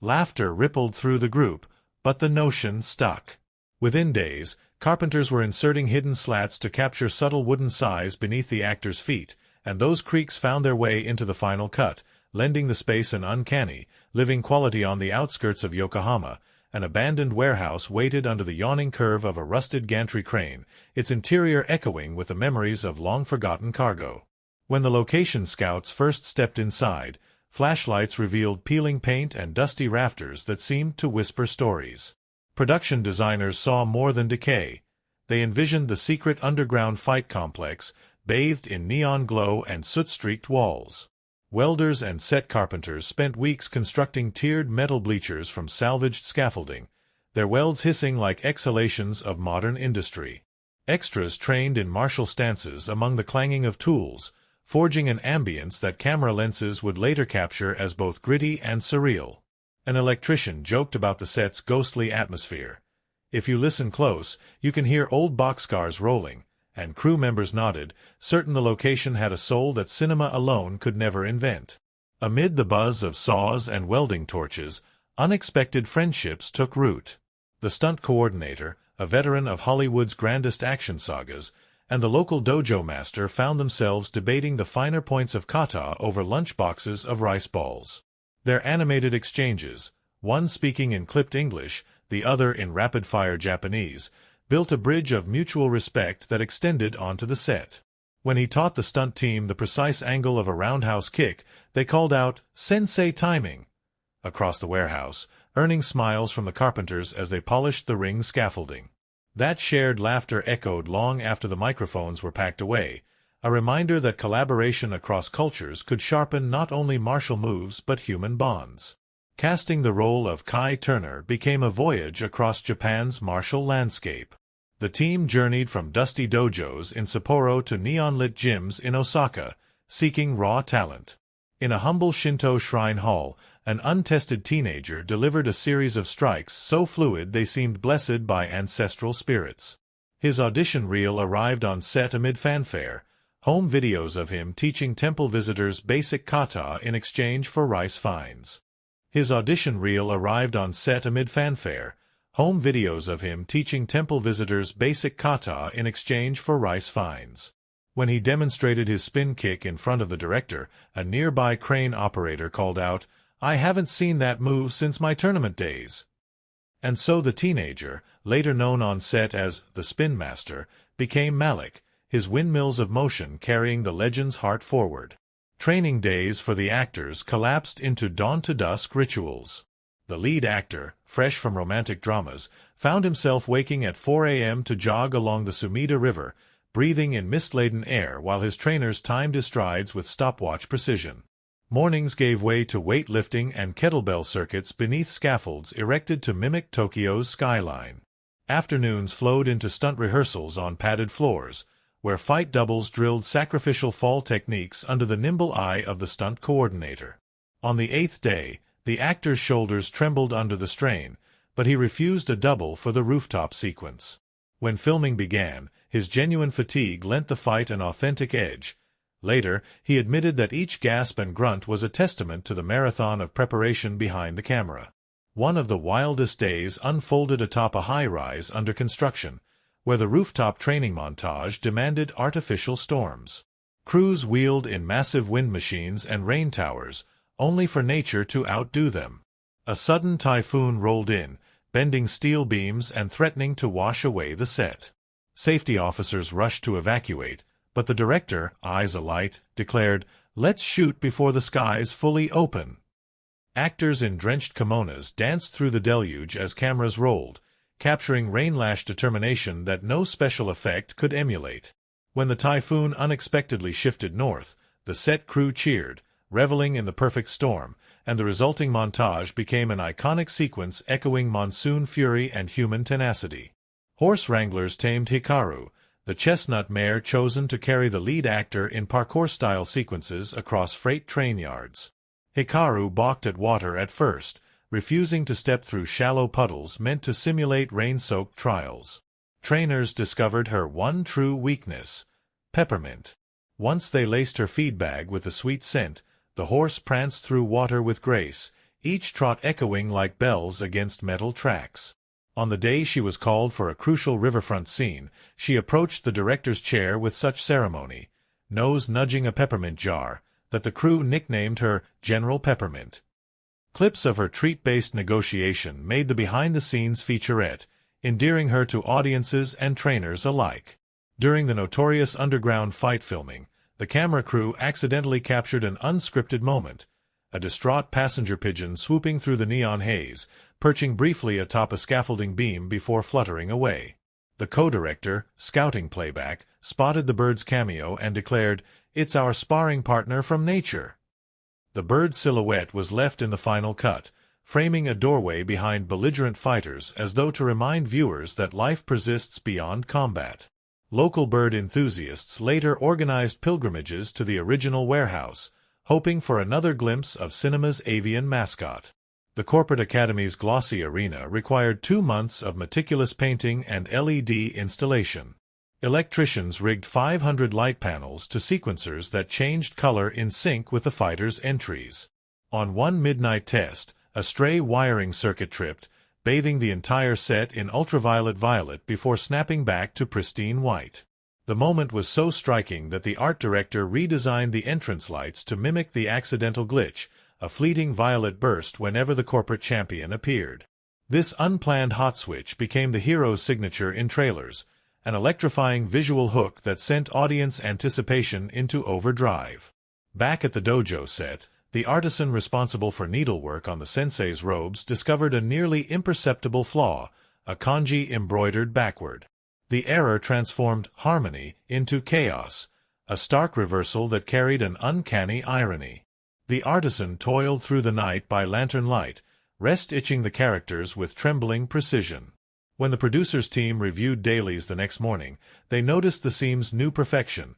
Laughter rippled through the group, but the notion stuck. Within days, carpenters were inserting hidden slats to capture subtle wooden sighs beneath the actors' feet, and those creaks found their way into the final cut, lending the space an uncanny, living quality. On the outskirts of Yokohama, an abandoned warehouse waited under the yawning curve of a rusted gantry crane, its interior echoing with the memories of long-forgotten cargo. When the location scouts first stepped inside, flashlights revealed peeling paint and dusty rafters that seemed to whisper stories. Production designers saw more than decay. They envisioned the secret underground fight complex, bathed in neon glow and soot-streaked walls. Welders and set carpenters spent weeks constructing tiered metal bleachers from salvaged scaffolding, their welds hissing like exhalations of modern industry. Extras trained in martial stances among the clanging of tools, forging an ambience that camera lenses would later capture as both gritty and surreal. An electrician joked about the set's ghostly atmosphere. If you listen close, you can hear old boxcars rolling, and crew members nodded, certain the location had a soul that cinema alone could never invent. Amid the buzz of saws and welding torches, unexpected friendships took root. The stunt coordinator, a veteran of Hollywood's grandest action sagas, and the local dojo master found themselves debating the finer points of kata over lunchboxes of rice balls. Their animated exchanges, one speaking in clipped English, the other in rapid-fire Japanese, built a bridge of mutual respect that extended onto the set. When he taught the stunt team the precise angle of a roundhouse kick, they called out, "Sensei timing!" across the warehouse, earning smiles from the carpenters as they polished the ring scaffolding. That shared laughter echoed long after the microphones were packed away, a reminder that collaboration across cultures could sharpen not only martial moves but human bonds. Casting the role of Kai Turner became a voyage across Japan's martial landscape. The team journeyed from dusty dojos in Sapporo to neon-lit gyms in Osaka, seeking raw talent. In a humble Shinto shrine hall, an untested teenager delivered a series of strikes so fluid they seemed blessed by ancestral spirits. His audition reel arrived on set amid fanfare, home videos of him teaching temple visitors basic kata in exchange for rice fines. His audition reel arrived on set amid fanfare, home videos of him teaching temple visitors basic kata in exchange for rice fines. When he demonstrated his spin kick in front of the director, a nearby crane operator called out, "I haven't seen that move since my tournament days." And so the teenager, later known on set as the Spin Master, became Malik, his windmills of motion carrying the legend's heart forward. Training days for the actors collapsed into dawn-to-dusk rituals. The lead actor, fresh from romantic dramas, found himself waking at 4 a.m. to jog along the Sumida River, breathing in mist-laden air while his trainers timed his strides with stopwatch precision. Mornings gave way to weightlifting and kettlebell circuits beneath scaffolds erected to mimic Tokyo's skyline. Afternoons flowed into stunt rehearsals on padded floors, where fight doubles drilled sacrificial fall techniques under the nimble eye of the stunt coordinator. On the 8th day, the actor's shoulders trembled under the strain, but he refused a double for the rooftop sequence. When filming began, his genuine fatigue lent the fight an authentic edge. Later, he admitted that each gasp and grunt was a testament to the marathon of preparation behind the camera. One of the wildest days unfolded atop a high-rise under construction, where the rooftop training montage demanded artificial storms. Crews wheeled in massive wind machines and rain towers, only for nature to outdo them. A sudden typhoon rolled in, bending steel beams and threatening to wash away the set. Safety officers rushed to evacuate, but the director, eyes alight, declared, "Let's shoot before the skies fully open." Actors in drenched kimonos danced through the deluge as cameras rolled, capturing rain-lashed determination that no special effect could emulate. When the typhoon unexpectedly shifted north, the set crew cheered, reveling in the perfect storm, and the resulting montage became an iconic sequence echoing monsoon fury and human tenacity. Horse wranglers tamed Hikaru, the chestnut mare chosen to carry the lead actor in parkour-style sequences across freight train yards. Hikaru balked at water at first, refusing to step through shallow puddles meant to simulate rain-soaked trials. Trainers discovered her one true weakness: peppermint. Once they laced her feed bag with the sweet scent, the horse pranced through water with grace, each trot echoing like bells against metal tracks. On the day she was called for a crucial riverfront scene, she approached the director's chair with such ceremony, nose nudging a peppermint jar, that the crew nicknamed her General Peppermint. Clips of her treat-based negotiation made the behind-the-scenes featurette, endearing her to audiences and trainers alike. During the notorious underground fight filming, the camera crew accidentally captured an unscripted moment: a distraught passenger pigeon swooping through the neon haze, perching briefly atop a scaffolding beam before fluttering away. The co-director, scouting playback, spotted the bird's cameo and declared, "It's our sparring partner from nature." The bird's silhouette was left in the final cut, framing a doorway behind belligerent fighters as though to remind viewers that life persists beyond combat. Local bird enthusiasts later organized pilgrimages to the original warehouse, hoping for another glimpse of cinema's avian mascot. The Corporate Academy's glossy arena required 2 months of meticulous painting and LED installation. Electricians rigged 500 light panels to sequencers that changed color in sync with the fighters' entries. On one midnight test, a stray wiring circuit tripped, bathing the entire set in ultraviolet violet before snapping back to pristine white. The moment was so striking that the art director redesigned the entrance lights to mimic the accidental glitch, a fleeting violet burst whenever the corporate champion appeared. This unplanned hot switch became the hero's signature in trailers, an electrifying visual hook that sent audience anticipation into overdrive. Back at the dojo set, the artisan responsible for needlework on the sensei's robes discovered a nearly imperceptible flaw: a kanji embroidered backward. The error transformed harmony into chaos, a stark reversal that carried an uncanny irony. The artisan toiled through the night by lantern light, rest-itching the characters with trembling precision. When the producer's team reviewed dailies the next morning, they noticed the seam's new perfection,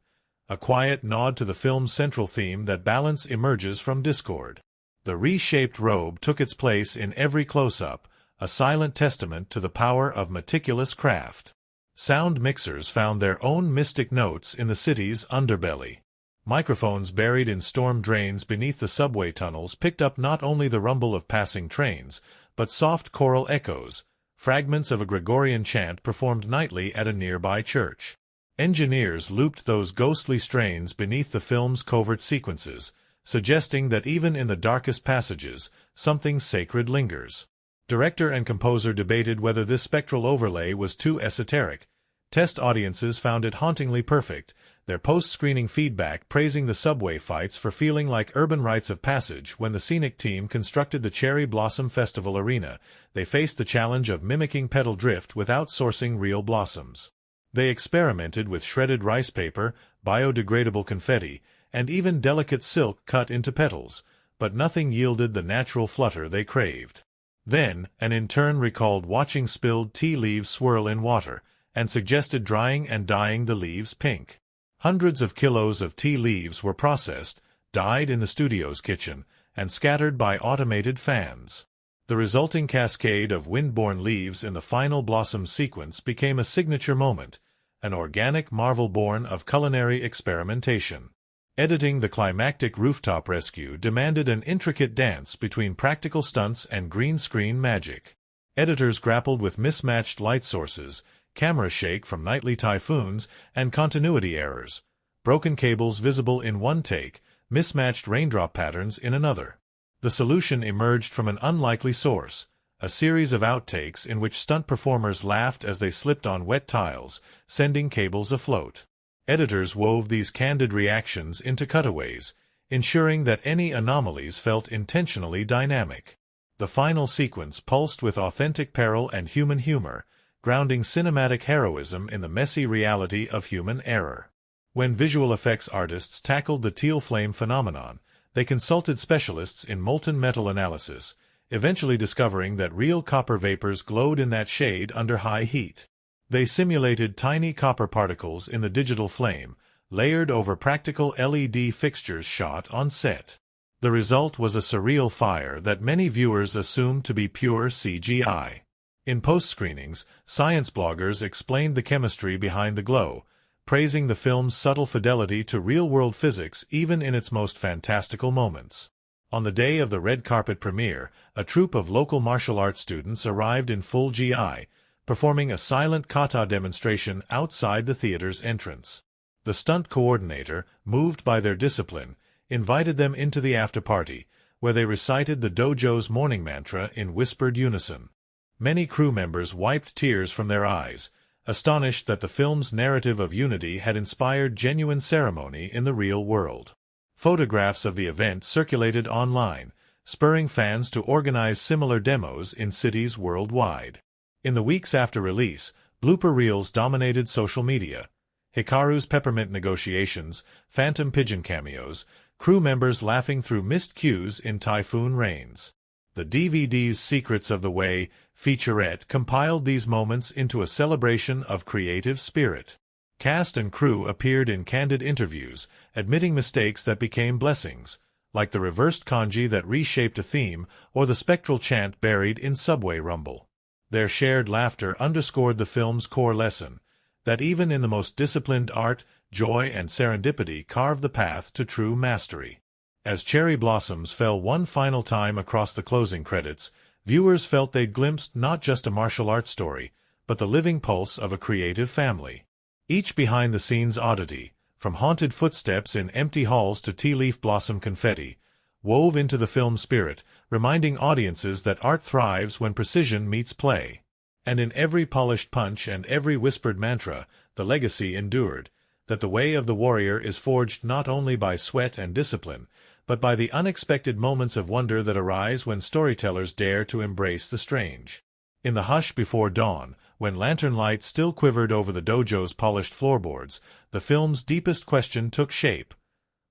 a quiet nod to the film's central theme that balance emerges from discord. The reshaped robe took its place in every close-up, a silent testament to the power of meticulous craft. Sound mixers found their own mystic notes in the city's underbelly. Microphones buried in storm drains beneath the subway tunnels picked up not only the rumble of passing trains, but soft choral echoes, fragments of a Gregorian chant performed nightly at a nearby church. Engineers looped those ghostly strains beneath the film's covert sequences, suggesting that even in the darkest passages, something sacred lingers. Director and composer debated whether this spectral overlay was too esoteric. Test audiences found it hauntingly perfect, their post-screening feedback praising the subway fights for feeling like urban rites of passage. When the scenic team constructed the Cherry Blossom Festival arena, they faced the challenge of mimicking petal drift without sourcing real blossoms. They experimented with shredded rice paper, biodegradable confetti, and even delicate silk cut into petals, but nothing yielded the natural flutter they craved. Then, an intern recalled watching spilled tea leaves swirl in water, and suggested drying and dyeing the leaves pink. Hundreds of kilos of tea leaves were processed, dyed in the studio's kitchen, and scattered by automated fans. The resulting cascade of wind-borne leaves in the final blossom sequence became a signature moment, an organic marvel born of culinary experimentation. Editing the climactic rooftop rescue demanded an intricate dance between practical stunts and green screen magic. Editors grappled with mismatched light sources, camera shake from nightly typhoons, and continuity errors. Broken cables visible in one take, mismatched raindrop patterns in another. The solution emerged from an unlikely source, a series of outtakes in which stunt performers laughed as they slipped on wet tiles, sending cables afloat. Editors wove these candid reactions into cutaways, ensuring that any anomalies felt intentionally dynamic. The final sequence pulsed with authentic peril and human humor, grounding cinematic heroism in the messy reality of human error. When visual effects artists tackled the teal flame phenomenon, they consulted specialists in molten metal analysis, eventually discovering that real copper vapors glowed in that shade under high heat. They simulated tiny copper particles in the digital flame, layered over practical LED fixtures shot on set. The result was a surreal fire that many viewers assumed to be pure CGI. In post-screenings, science bloggers explained the chemistry behind the glow, praising the film's subtle fidelity to real-world physics even in its most fantastical moments. On the day of the red carpet premiere, a troupe of local martial arts students arrived in full GI, performing a silent kata demonstration outside the theater's entrance. The stunt coordinator, moved by their discipline, invited them into the after-party, where they recited the dojo's morning mantra in whispered unison. Many crew members wiped tears from their eyes, astonished that the film's narrative of unity had inspired genuine ceremony in the real world. Photographs of the event circulated online, spurring fans to organize similar demos in cities worldwide. In the weeks after release, blooper reels dominated social media. Hikaru's peppermint negotiations, phantom pigeon cameos, crew members laughing through missed cues in typhoon rains. The DVD's Secrets of the Way featurette compiled these moments into a celebration of creative spirit. Cast and crew appeared in candid interviews, admitting mistakes that became blessings, like the reversed kanji that reshaped a theme or the spectral chant buried in subway rumble. Their shared laughter underscored the film's core lesson, that even in the most disciplined art, joy and serendipity carve the path to true mastery. As cherry blossoms fell one final time across the closing credits, viewers felt they'd glimpsed not just a martial arts story, but the living pulse of a creative family. Each behind-the-scenes oddity, from haunted footsteps in empty halls to tea leaf blossom confetti, wove into the film's spirit, reminding audiences that art thrives when precision meets play. And in every polished punch and every whispered mantra, the legacy endured, that the way of the warrior is forged not only by sweat and discipline, but by the unexpected moments of wonder that arise when storytellers dare to embrace the strange. In the hush before dawn, when lantern light still quivered over the dojo's polished floorboards, the film's deepest question took shape.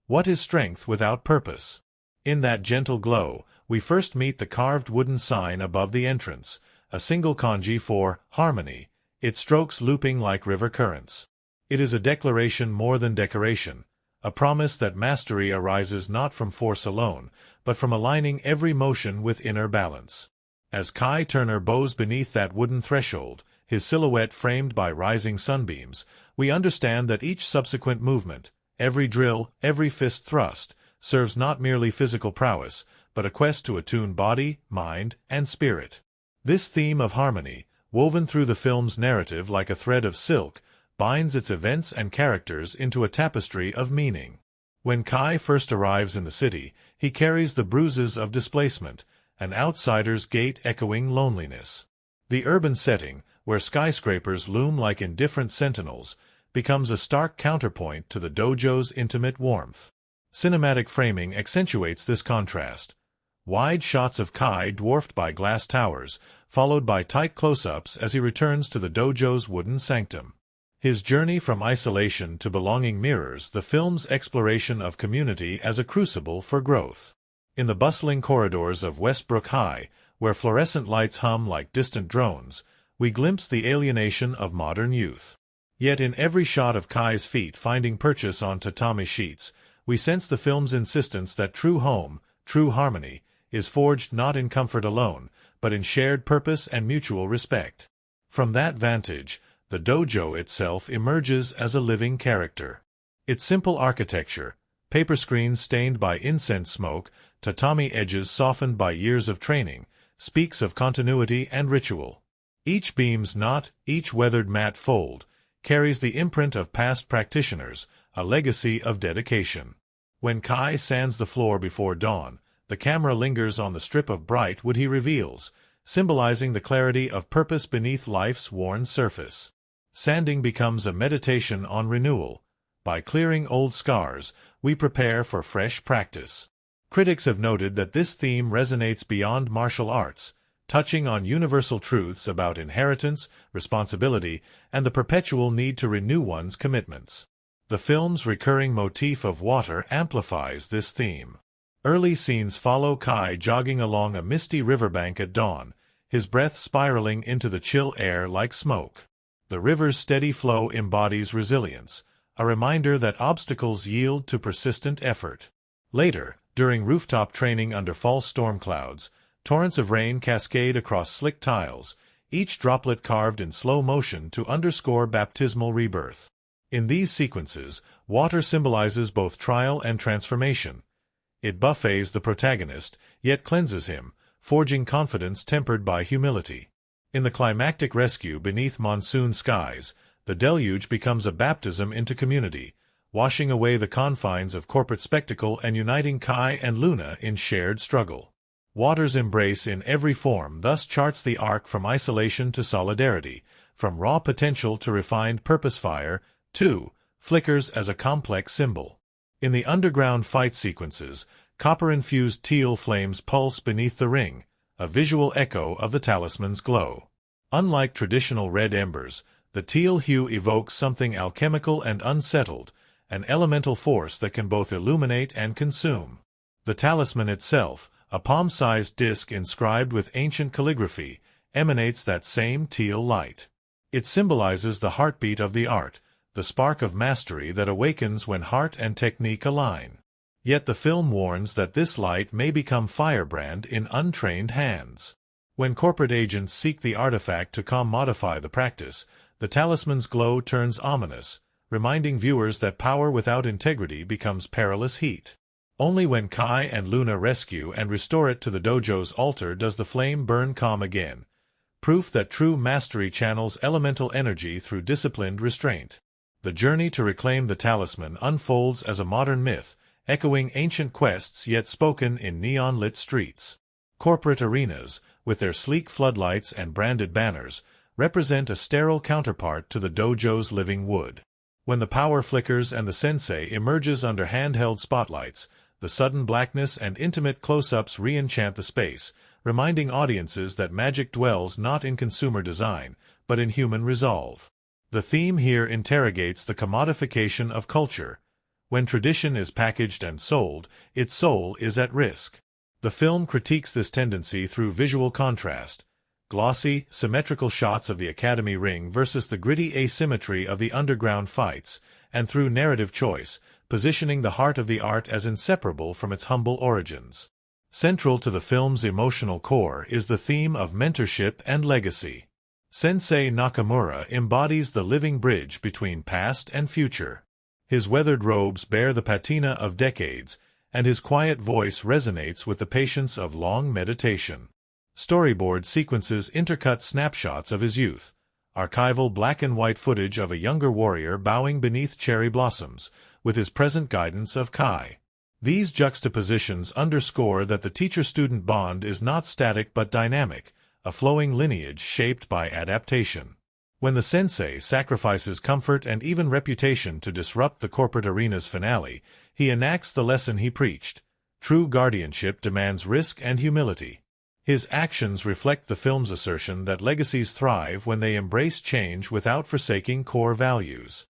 What is strength without purpose? In that gentle glow, we first meet the carved wooden sign above the entrance, a single kanji for harmony, its strokes looping like river currents. It is a declaration more than decoration, a promise that mastery arises not from force alone, but from aligning every motion with inner balance. As Kai Turner bows beneath that wooden threshold, his silhouette framed by rising sunbeams, we understand that each subsequent movement, every drill, every fist thrust, serves not merely physical prowess, but a quest to attune body, mind, and spirit. This theme of harmony, woven through the film's narrative like a thread of silk, binds its events and characters into a tapestry of meaning. When Kai first arrives in the city, he carries the bruises of displacement, an outsider's gait echoing loneliness. The urban setting, where skyscrapers loom like indifferent sentinels, becomes a stark counterpoint to the dojo's intimate warmth. Cinematic framing accentuates this contrast. Wide shots of Kai dwarfed by glass towers, followed by tight close-ups as he returns to the dojo's wooden sanctum. His journey from isolation to belonging mirrors the film's exploration of community as a crucible for growth. In the bustling corridors of Westbrook High, where fluorescent lights hum like distant drones, we glimpse the alienation of modern youth. Yet in every shot of Kai's feet finding purchase on tatami sheets, we sense the film's insistence that true home, true harmony, is forged not in comfort alone, but in shared purpose and mutual respect. From that vantage, the dojo itself emerges as a living character. Its simple architecture, paper screens stained by incense smoke, tatami edges softened by years of training, speaks of continuity and ritual. Each beam's knot, each weathered mat fold, carries the imprint of past practitioners, a legacy of dedication. When Kai sands the floor before dawn, the camera lingers on the strip of bright wood he reveals, symbolizing the clarity of purpose beneath life's worn surface. Sanding becomes a meditation on renewal. By clearing old scars, we prepare for fresh practice. Critics have noted that this theme resonates beyond martial arts, touching on universal truths about inheritance, responsibility, and the perpetual need to renew one's commitments. The film's recurring motif of water amplifies this theme. Early scenes follow Kai jogging along a misty riverbank at dawn, his breath spiraling into the chill air like smoke. The river's steady flow embodies resilience, a reminder that obstacles yield to persistent effort. Later, during rooftop training under false storm clouds, torrents of rain cascade across slick tiles, each droplet carved in slow motion to underscore baptismal rebirth. In these sequences, water symbolizes both trial and transformation. It buffets the protagonist, yet cleanses him, forging confidence tempered by humility. In the climactic rescue beneath monsoon skies, the deluge becomes a baptism into community, washing away the confines of corporate spectacle and uniting Kai and Luna in shared struggle. Water's embrace in every form thus charts the arc from isolation to solidarity, from raw potential to refined purpose. Fire, too, flickers as a complex symbol. In the underground fight sequences, copper-infused teal flames pulse beneath the ring, a visual echo of the talisman's glow. Unlike traditional red embers, the teal hue evokes something alchemical and unsettled, an elemental force that can both illuminate and consume. The talisman itself, a palm-sized disc inscribed with ancient calligraphy, emanates that same teal light. It symbolizes the heartbeat of the art, the spark of mastery that awakens when heart and technique align. Yet the film warns that this light may become firebrand in untrained hands. When corporate agents seek the artifact to commodify the practice, the talisman's glow turns ominous, reminding viewers that power without integrity becomes perilous heat. Only when Kai and Luna rescue and restore it to the dojo's altar does the flame burn calm again, proof that true mastery channels elemental energy through disciplined restraint. The journey to reclaim the talisman unfolds as a modern myth, echoing ancient quests yet spoken in neon-lit streets. Corporate arenas, with their sleek floodlights and branded banners, represent a sterile counterpart to the dojo's living wood. When the power flickers and the sensei emerges under handheld spotlights, the sudden blackness and intimate close-ups re-enchant the space, reminding audiences that magic dwells not in consumer design, but in human resolve. The theme here interrogates the commodification of culture. When tradition is packaged and sold, its soul is at risk. The film critiques this tendency through visual contrast. Glossy, symmetrical shots of the Academy ring versus the gritty asymmetry of the underground fights, and through narrative choice, positioning the heart of the art as inseparable from its humble origins. Central to the film's emotional core is the theme of mentorship and legacy. Sensei Nakamura embodies the living bridge between past and future. His weathered robes bear the patina of decades, and his quiet voice resonates with the patience of long meditation. Storyboard sequences intercut snapshots of his youth, archival black-and-white footage of a younger warrior bowing beneath cherry blossoms, with his present guidance of Kai. These juxtapositions underscore that the teacher-student bond is not static but dynamic, a flowing lineage shaped by adaptation. When the sensei sacrifices comfort and even reputation to disrupt the corporate arena's finale, he enacts the lesson he preached. True guardianship demands risk and humility. His actions reflect the film's assertion that legacies thrive when they embrace change without forsaking core values.